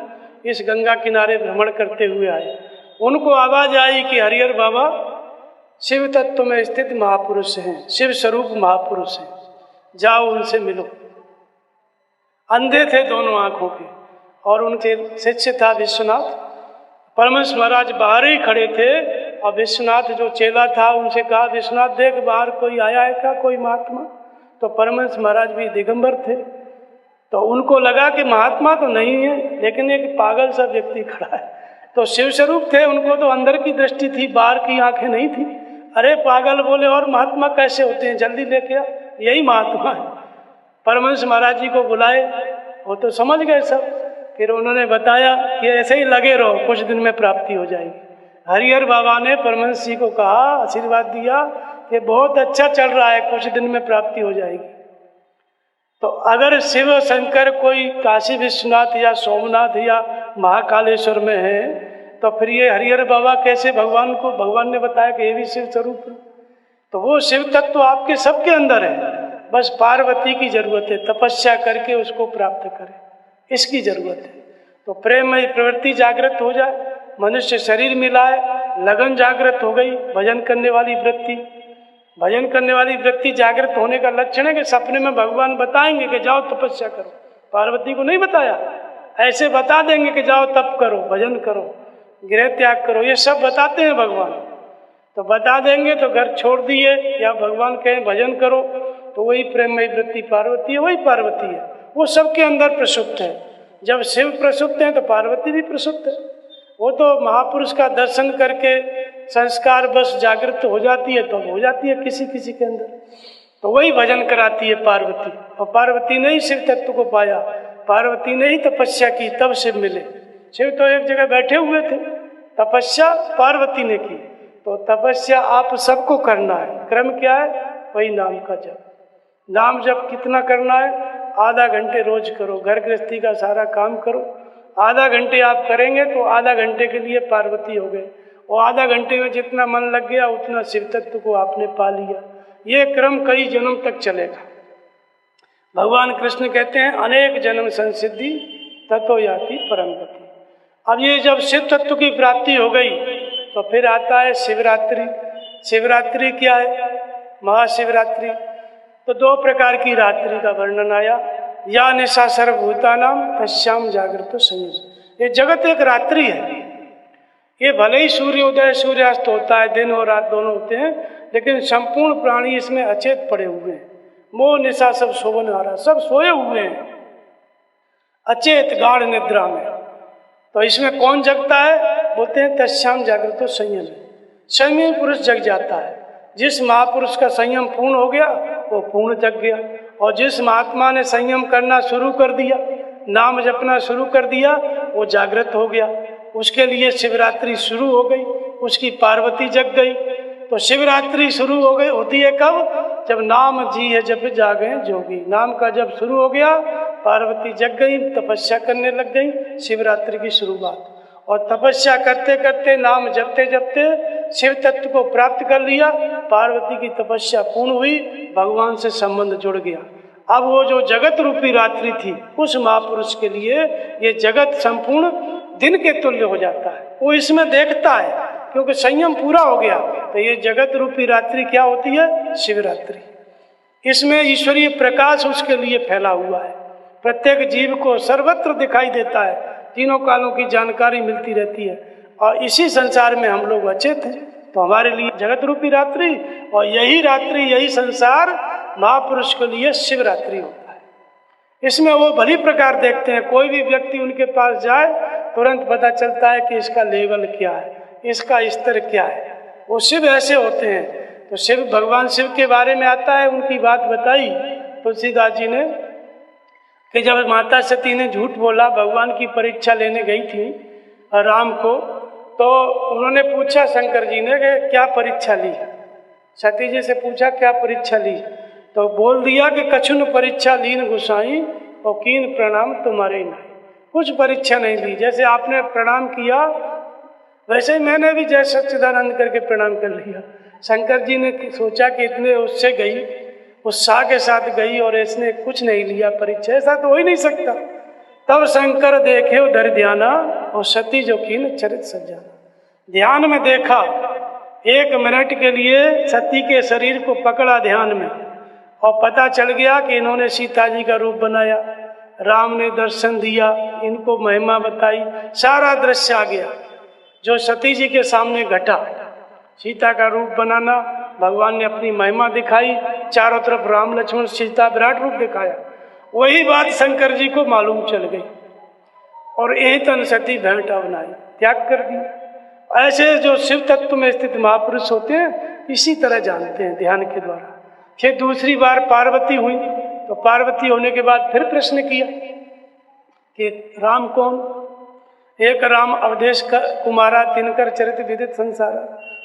Speaker 2: इस गंगा किनारे भ्रमण करते हुए आए। उनको आवाज आई कि हरिहर बाबा शिव तत्व में स्थित महापुरुष हैं, शिव स्वरूप महापुरुष हैं, जाओ उनसे मिलो। अंधे थे दोनों आंखों के और उनके शिष्य था विश्वनाथ। परमहंस महाराज बाहर ही खड़े थे, और विश्वनाथ जो चेला था उनसे कहा, विश्वनाथ देख बाहर कोई आया है क्या, कोई महात्मा? तो परमहंस महाराज भी दिगंबर थे, तो उनको लगा कि महात्मा तो नहीं है, लेकिन एक पागल सा व्यक्ति खड़ा है। तो शिव स्वरूप थे, उनको तो अंदर की दृष्टि थी, बाहर की आंखें नहीं थी। अरे पागल बोले, और महात्मा कैसे होते हैं, जल्दी लेके आ, यही महात्मा है। परमहंस महाराज जी को बुलाए, वो तो समझ गए सब। फिर उन्होंने बताया कि ऐसे ही लगे रहो, कुछ दिन में प्राप्ति हो जाएगी। हरिहर बाबा ने परमहंस जी को कहा, आशीर्वाद दिया कि बहुत अच्छा चल रहा है, कुछ दिन में प्राप्ति हो जाएगी। तो अगर शिव शंकर कोई काशी विश्वनाथ या सोमनाथ या महाकालेश्वर में है, तो फिर ये हरिहर बाबा कैसे भगवान ने बताया कि ये भी शिव स्वरूप है। तो वो शिव तत्व तो आपके सबके अंदर है, बस पार्वती की जरूरत है, तपस्या करके उसको प्राप्त करें, इसकी जरूरत है। तो प्रेममयी प्रवृत्ति जागृत हो जाए, मनुष्य शरीर मिलाए, लगन जागृत हो गई, भजन करने वाली वृत्ति जागृत होने का लक्षण है कि सपने में भगवान बताएंगे कि जाओ तपस्या करो। पार्वती को नहीं बताया, ऐसे बता देंगे कि जाओ तप करो, भजन करो, गृह त्याग करो, ये सब बताते हैं भगवान। तो बता देंगे तो घर छोड़ दिए, या भगवान कहें भजन करो, तो वही प्रेममयी वृत्ति पार्वती है, वही पार्वती है, वो सबके अंदर प्रसुप्त है। जब शिव प्रसुप्त हैं तो पार्वती भी प्रसुप्त है। वो तो महापुरुष का दर्शन करके संस्कार बस जागृत हो जाती है, तो हो जाती है किसी किसी के अंदर, तो वही भजन कराती है पार्वती। और पार्वती ने ही शिव तत्व को पाया, पार्वती ने ही तपस्या की, तब शिव मिले। शिव तो एक जगह बैठे हुए थे, तपस्या पार्वती ने की। तो तपस्या आप सबको करना है। क्रम क्या है? वही नाम का जप। नाम जप कितना करना है? आधा घंटे रोज करो, घर गृहस्थी का सारा काम करो, आधा घंटे आप करेंगे तो आधा घंटे के लिए पार्वती हो गए, और आधा घंटे में जितना मन लग गया उतना शिव तत्व को आपने पा लिया। ये क्रम कई जन्म तक चलेगा। भगवान कृष्ण कहते हैं, अनेक जन्म संसिद्धि ततो याति परम गति। अब ये जब शिव तत्व की प्राप्ति हो गई तो फिर आता है शिवरात्रि। शिवरात्रि क्या है? महाशिवरात्रि। तो दो प्रकार की रात्रि का वर्णन आया। या निशा सर्वभूतानाम तस्याम जागृतो संयम। ये जगत एक रात्रि है। ये भले ही सूर्योदय सूर्यास्त होता है, दिन और रात दोनों होते हैं, लेकिन संपूर्ण प्राणी इसमें अचेत पड़े हुए हैं। मोह निशा सब शोभन आ रहा, सब सोए हुए हैं अचेत गाढ़ निद्रा में। तो इसमें कौन जगता है? बोलते हैं तस्याम जागृतो संयम। संयमी पुरुष जग जाता है। जिस महापुरुष का संयम पूर्ण हो गया वो पूर्ण जग गया, और जिस महात्मा ने संयम करना शुरू कर दिया, नाम जपना शुरू कर दिया, वो जागृत हो गया। उसके लिए शिवरात्रि शुरू हो गई, उसकी पार्वती जग गई। तो शिवरात्रि शुरू हो गई, होती है कब? जब नाम जी है जब जागे जोगी। नाम का जब शुरू हो गया, पार्वती जग गई, तपस्या करने लग गई, शिवरात्रि की शुरुआत। और तपस्या करते करते, नाम जपते जपते शिव तत्व को प्राप्त कर लिया। पार्वती की तपस्या पूर्ण हुई, भगवान से संबंध जुड़ गया। अब वो जो जगत रूपी रात्रि थी, उस महापुरुष के लिए ये जगत संपूर्ण दिन के तुल्य हो जाता है। वो इसमें देखता है, क्योंकि संयम पूरा हो गया। तो ये जगत रूपी रात्रि क्या होती है? शिवरात्रि। इसमें ईश्वरीय प्रकाश उसके लिए फैला हुआ है, प्रत्येक जीव को सर्वत्र दिखाई देता है, तीनों कालों की जानकारी मिलती रहती है। और इसी संसार में हम लोग अचेत हैं, तो हमारे लिए जगत रूपी रात्रि, और यही रात्रि, यही संसार महापुरुष के लिए शिवरात्रि होता है। इसमें वो भली प्रकार देखते हैं। कोई भी व्यक्ति उनके पास जाए, तुरंत पता चलता है कि इसका लेवल क्या है, इसका स्तर क्या है। वो शिव ऐसे होते हैं। तो शिव, भगवान शिव के बारे में आता है, उनकी बात बताई तुलसीदास जी ने, कि जब माता सती ने झूठ बोला, भगवान की परीक्षा लेने गई थी राम को, तो उन्होंने पूछा शंकर जी ने कि क्या परीक्षा ली? सती जी से पूछा क्या परीक्षा ली? तो बोल दिया कि कछुन परीक्षा लीन गुसाई, और कीन प्रणाम तुम्हारे नहीं। कुछ परीक्षा नहीं ली, जैसे आपने प्रणाम किया वैसे ही मैंने भी जय सच्चिदानंद करके प्रणाम कर लिया। शंकर जी ने सोचा कि इतने उससे गई, उत्साह के साथ गई, और इसने कुछ नहीं लिया परीक्षा, ऐसा तो हो ही नहीं सकता। तब शंकर देखे उधर ध्याना, और सती जो कीन चरित सजाना। ध्यान में देखा, 1 मिनट के लिए सती के शरीर को पकड़ा ध्यान में, और पता चल गया कि इन्होंने सीता जी का रूप बनाया, राम ने दर्शन दिया, इनको महिमा बताई, सारा दृश्य आ गया जो सती जी के सामने घटा। सीता का रूप बनाना, भगवान ने अपनी महिमा दिखाई, चारों तरफ राम लक्ष्मण सीता विराट रूप दिखाया। वही बात शंकर जी को मालूम चल गई और यही तन सती भेंटा बनाई, त्याग कर दी। ऐसे जो शिव तत्व में स्थित महापुरुष होते हैं इसी तरह जानते हैं ध्यान के द्वारा। फिर दूसरी बार पार्वती हुई तो पार्वती होने के बाद फिर प्रश्न किया कि राम कौन? एक राम अवधेश कुमारा तिनकर चरित विदित संसारा,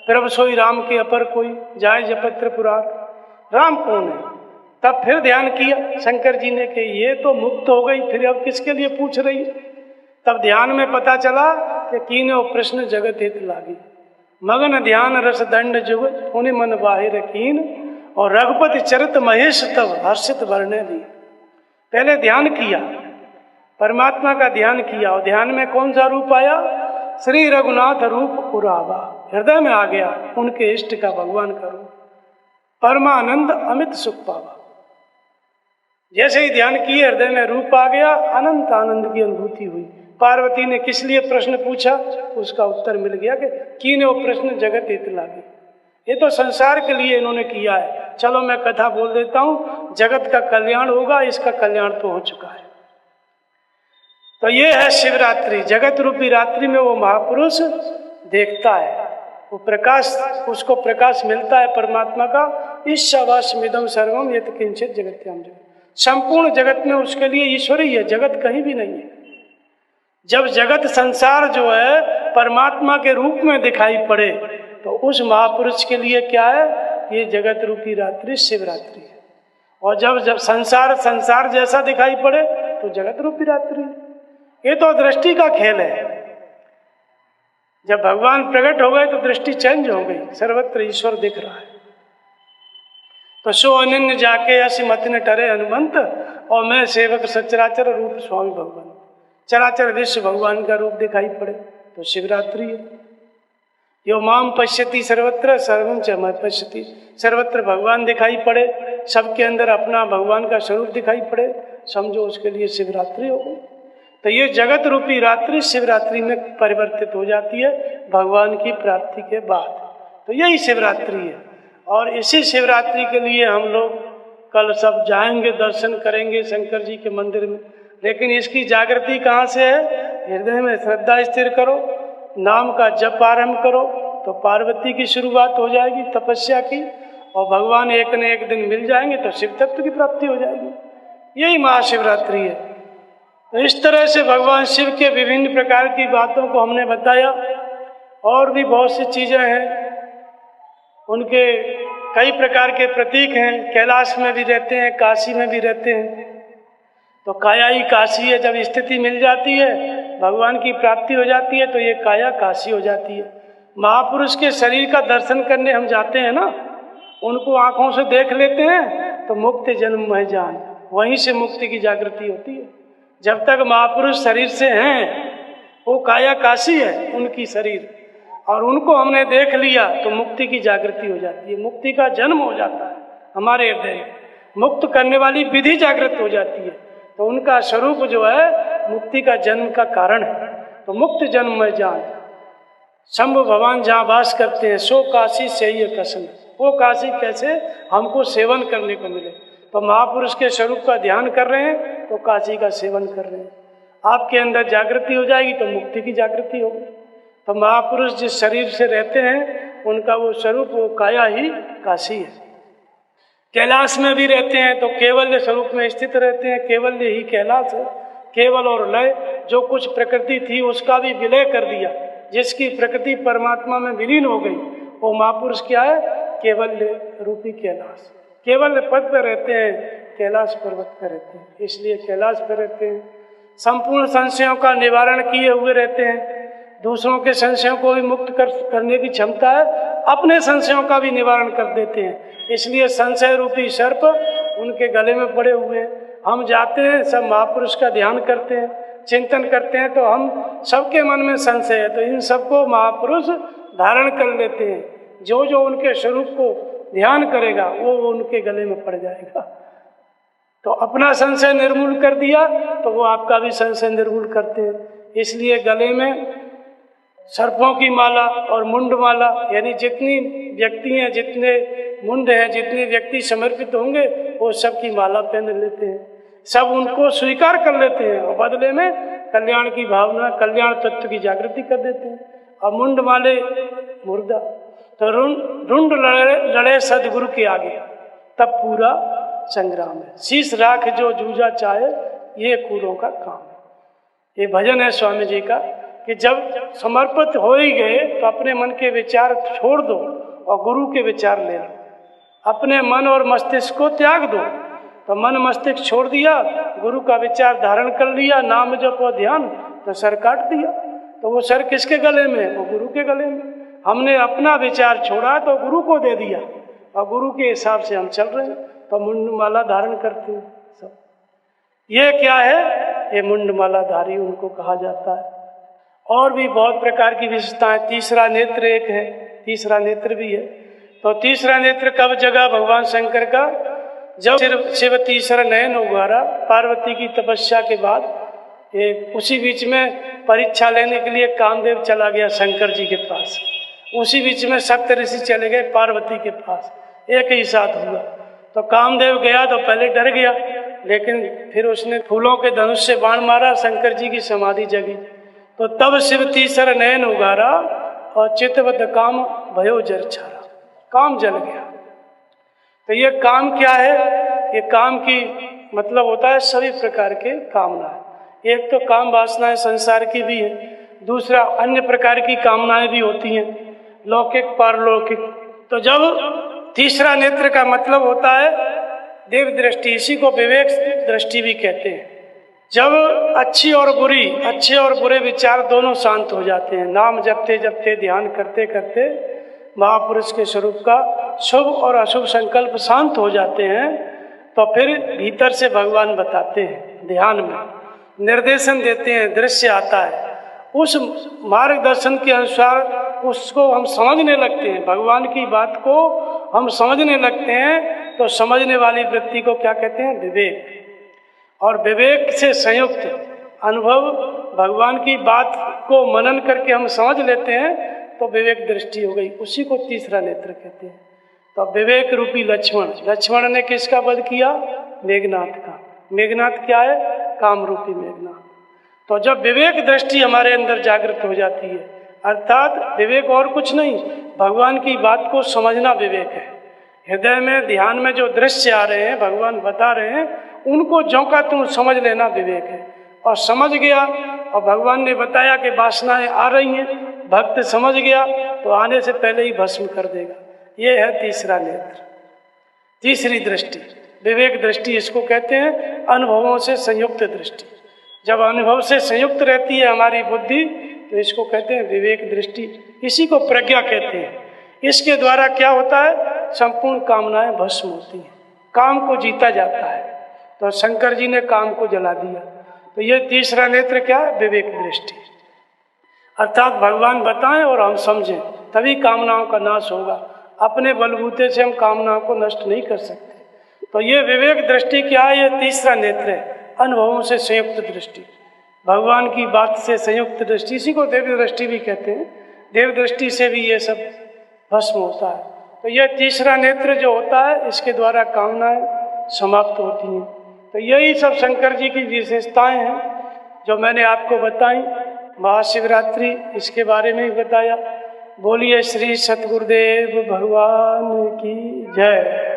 Speaker 2: प्रभ सोई राम के अपर कोई जाय जपत्र पुरार। राम कौन है? तब फिर ध्यान किया शंकर जी ने कि ये तो मुक्त हो गई, फिर अब किसके लिए पूछ रही है? तब ध्यान में पता चला कि कीनो प्रश्न जगत हित लागी, मगन ध्यान रस दंड जुग पुनि मन बाहिर कीन, और रघुपति चरित महेश तब हर्षित वर्णे दी। पहले ध्यान किया, परमात्मा का ध्यान किया, और ध्यान में कौन सा रूप आया? श्री रघुनाथ रूप उरावा, हृदय में आ गया उनके इष्ट का भगवान का रूप, परमानंद अमित सुख पावा। जैसे ही ध्यान किए हृदय में रूप आ गया, अनंत आनंद की अनुभूति हुई। पार्वती ने किस लिए प्रश्न पूछा, उसका उत्तर मिल गया कि कीने वो प्रश्न जगत हित लागे। ये तो संसार के लिए इन्होंने किया है। चलो मैं कथा बोल देता हूँ, जगत का कल्याण होगा, इसका कल्याण तो हो चुका है। तो ये है शिवरात्रि, जगत रूपी रात्रि में वो महापुरुष देखता है, वो प्रकाश, उसको प्रकाश मिलता है परमात्मा का। ईशावास्मिदं सर्वम यत् किंचित जगत्याम जगत, संपूर्ण जगत में उसके लिए ईश्वर ही है, जगत कहीं भी नहीं है। जब जगत संसार जो है परमात्मा के रूप में दिखाई पड़े तो उस महापुरुष के लिए क्या है? ये जगत रूपी रात्रि शिवरात्रि है। और जब संसार जैसा दिखाई पड़े तो जगत रूपी रात्रि। ये तो दृष्टि का खेल है। जब भगवान प्रकट हो गए तो दृष्टि चेंज हो गई, सर्वत्र ईश्वर दिख रहा है। तो सो अनन्य जाके ऐसी मत न टरे हनुमंत, और मैं सेवक सचराचर रूप स्वामी भगवान। चराचर विश्व भगवान का रूप दिखाई पड़े तो शिवरात्रि है। यो माम पश्यति सर्वत्र सर्वम च मय पश्यति, सर्वत्र भगवान दिखाई पड़े, सबके अंदर अपना भगवान का स्वरूप दिखाई पड़े, समझो उसके लिए शिवरात्रि हो गई। तो ये जगत रूपी रात्रि शिवरात्रि में परिवर्तित हो जाती है भगवान की प्राप्ति के बाद। तो यही शिवरात्रि है। और इसी शिवरात्रि के लिए हम लोग कल सब जाएंगे, दर्शन करेंगे शंकर जी के मंदिर में। लेकिन इसकी जागृति कहाँ से है? हृदय में श्रद्धा स्थिर करो, नाम का जप आरंभ करो तो पार्वती की शुरुआत हो जाएगी तपस्या की, और भगवान एक न एक दिन मिल जाएंगे तो शिव तत्व की प्राप्ति हो जाएगी। यही महाशिवरात्रि है। तो इस तरह से भगवान शिव के विभिन्न प्रकार की बातों को हमने बताया। और भी बहुत सी चीज़ें हैं, उनके कई प्रकार के प्रतीक हैं। कैलाश में भी रहते हैं, काशी में भी रहते हैं। तो काया ही काशी है। जब स्थिति मिल जाती है, भगवान की प्राप्ति हो जाती है, तो ये काया काशी हो जाती है। महापुरुष के शरीर का दर्शन करने हम जाते हैं ना, उनको आंखों से देख लेते हैं तो मुक्ति जन्म में जान, वहीं से मुक्ति की जागृति होती है। जब तक महापुरुष शरीर से हैं, वो काया काशी है उनकी शरीर, और उनको हमने देख लिया तो मुक्ति की जागृति हो जाती है, मुक्ति का जन्म हो जाता है हमारे हृदय में, मुक्त करने वाली विधि जागृत हो जाती है। तो उनका स्वरूप जो है मुक्ति का जन्म का कारण है। तो मुक्त जन्म में जान, शंभु भगवान जहाँ वास करते हैं, सो काशी से ही कसन, वो काशी कैसे हमको सेवन करने को मिले। तो महापुरुष के स्वरूप का ध्यान कर रहे हैं तो काशी का सेवन कर रहे हैं। आपके अंदर जागृति हो जाएगी तो मुक्ति की जागृति होगी। तो महापुरुष जिस शरीर से रहते हैं उनका वो स्वरूप, वो काया ही काशी है। कैलाश में भी रहते हैं तो केवल्य स्वरूप में स्थित रहते हैं, केवल्य ही कैलाश है। केवल और लय, जो कुछ प्रकृति थी उसका भी विलय कर दिया, जिसकी प्रकृति परमात्मा में विलीन हो गई, वो महापुरुष क्या है? केवल्य रूपी कैलाश। केवल्य पद पर रहते हैं, कैलाश पर्वत पर रहते हैं, इसलिए कैलाश पर रहते हैं। संपूर्ण संशयों का निवारण किए हुए रहते हैं। दूसरों के संशयों को भी मुक्त करने की क्षमता है, अपने संशयों का भी निवारण कर देते हैं। इसलिए संशय रूपी सर्प उनके गले में पड़े हुए हैं। हम जाते हैं, सब महापुरुष का ध्यान करते हैं, चिंतन करते हैं, तो हम सबके मन में संशय है, तो इन सबको महापुरुष धारण कर लेते हैं। जो जो उनके स्वरूप को ध्यान करेगा वो उनके गले में पड़ जाएगा। तो अपना संशय निर्मूल कर दिया तो वो आपका भी संशय निर्मूल करते हैं। इसलिए गले में सर्पों की माला और मुंड माला, यानी जितनी व्यक्ति हैं, जितने मुंड हैं, जितने व्यक्ति समर्पित होंगे वो सब की माला पहन लेते हैं, सब उनको स्वीकार कर लेते हैं और बदले में कल्याण की भावना, कल्याण तत्व की जागृति कर देते हैं। और मुंड माले मुर्दा, तो रुंड लड़े सदगुरु के आगे, तब पूरा संग्राम है। शीश राख जो जूझा चाहे, ये कूरों का काम है। ये भजन है स्वामी जी का कि जब समर्पित हो ही गए तो अपने मन के विचार छोड़ दो और गुरु के विचार ले लो। अपने मन और मस्तिष्क को त्याग दो, तो मन मस्तिष्क छोड़ दिया, गुरु का विचार धारण कर लिया, नाम जप और ध्यान, तो सर काट दिया। तो वो सर किसके गले में है? वो गुरु के गले में। हमने अपना विचार छोड़ा तो गुरु को दे दिया और गुरु के हिसाब से हम चल रहे हैं, तो मुंडमाला धारण करते हैं सब। ये क्या है? ये मुंडमालाधारी उनको कहा जाता है। और भी बहुत प्रकार की विशेषताएं। तीसरा नेत्र एक है, तीसरा नेत्र भी है। तो तीसरा नेत्र कब जगा भगवान शंकर का? जब शिव तीसरा नयन उघारा पार्वती की तपस्या के बाद। उसी बीच में परीक्षा लेने के लिए कामदेव चला गया शंकर जी के पास, उसी बीच में सप्त ऋषि चले गए पार्वती के पास, एक ही साथ हुआ। तो कामदेव गया तो पहले डर गया, लेकिन फिर उसने फूलों के धनुष से बाण मारा, शंकर जी की समाधि जगी। तो तब शिव तीसरा नयन उघारा और चित्तवत काम भयो जर छारा, काम जल गया। तो ये काम क्या है? ये काम की मतलब होता है सभी प्रकार के कामनाएं। एक तो काम वासनाएं संसार की भी है, दूसरा अन्य प्रकार की कामनाएं भी होती हैं, लौकिक पारलौकिक। तो जब तीसरा नेत्र का मतलब होता है देव दृष्टि, इसी को विवेक दृष्टि भी कहते हैं। जब अच्छे और बुरे विचार दोनों शांत हो जाते हैं, नाम जपते जपते ध्यान करते करते महापुरुष के स्वरूप का शुभ और अशुभ संकल्प शांत हो जाते हैं, तो फिर भीतर से भगवान बताते हैं, ध्यान में निर्देशन देते हैं, दृश्य आता है। उस मार्गदर्शन के अनुसार उसको हम समझने लगते हैं, भगवान की बात को हम समझने लगते हैं। तो समझने वाली वृत्ति को क्या कहते हैं? विवेक। और विवेक से संयुक्त अनुभव, भगवान की बात को मनन करके हम समझ लेते हैं, तो विवेक दृष्टि हो गई, उसी को तीसरा नेत्र कहते हैं। तो विवेक रूपी लक्ष्मण ने किसका वध किया? मेघनाथ का। मेघनाथ क्या है? काम रूपी मेघनाथ। तो जब विवेक दृष्टि हमारे अंदर जागृत हो जाती है, अर्थात विवेक और कुछ नहीं, भगवान की बात को समझना विवेक है। हृदय में ध्यान में जो दृश्य आ रहे हैं, भगवान बता रहे हैं, उनको झोंका तुम समझ लेना विवेक है। और समझ गया, और भगवान ने बताया कि वासनाएं आ रही हैं, भक्त समझ गया तो आने से पहले ही भस्म कर देगा। ये है तीसरा नेत्र, तीसरी दृष्टि, विवेक दृष्टि इसको कहते हैं। अनुभवों से संयुक्त दृष्टि, जब अनुभव से संयुक्त रहती है हमारी बुद्धि, तो इसको कहते हैं विवेक दृष्टि, इसी को प्रज्ञा कहते हैं। इसके द्वारा क्या होता है? संपूर्ण कामनाएं भस्म होती हैं, काम को जीता जाता है। तो शंकर जी ने काम को जला दिया। तो ये तीसरा नेत्र क्या है? विवेक दृष्टि। अर्थात भगवान बताएं और हम समझें, तभी कामनाओं का नाश होगा। अपने बलबूते से हम कामनाओं को नष्ट नहीं कर सकते। तो ये विवेक दृष्टि क्या है? ये तीसरा नेत्र है, अनुभवों से संयुक्त दृष्टि, भगवान की बात से संयुक्त दृष्टि, इसी को देव दृष्टि भी कहते हैं। देव दृष्टि से भी ये सब भस्म होता है। तो यह तीसरा नेत्र जो होता है, इसके द्वारा कामनाएं समाप्त होती हैं। तो यही सब शंकर जी की विशेषताएं हैं जो मैंने आपको बताई। महाशिवरात्रि इसके बारे में ही बताया। बोलिए श्री सतगुरुदेव भगवान की जय।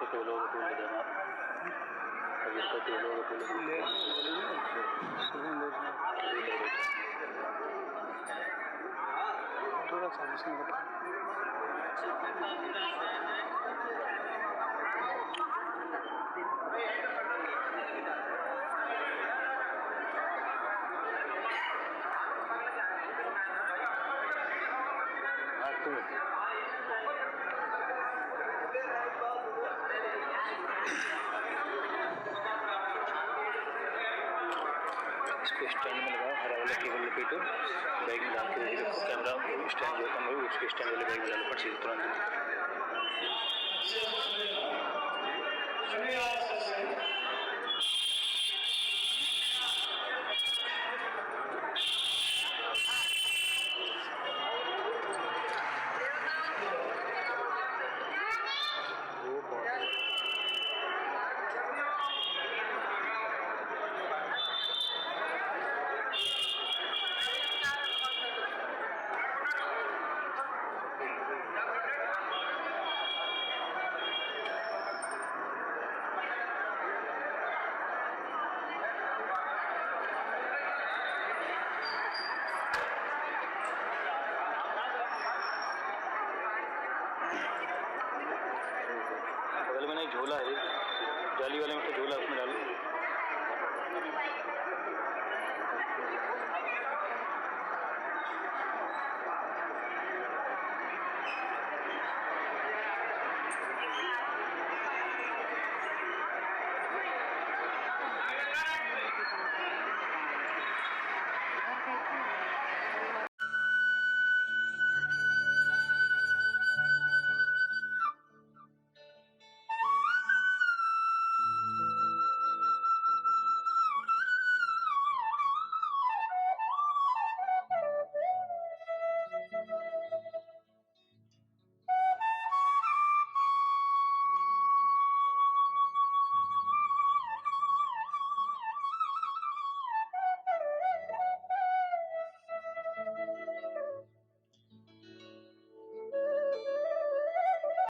Speaker 3: इसको टोलो टूल देना, अब इसको टोलो टूल ले थोड़ा समझने का स्टैंड में लगाओ, हरा वाला केबल लपेटो, बैग में डाल के रखो, कैमरा स्टैंड जो होता है उसके स्टैंड वाले बैग में डालो पड़ तुरंत। बगल में नहीं झोला है, जाली वाले में तो झोला उसमें डालो।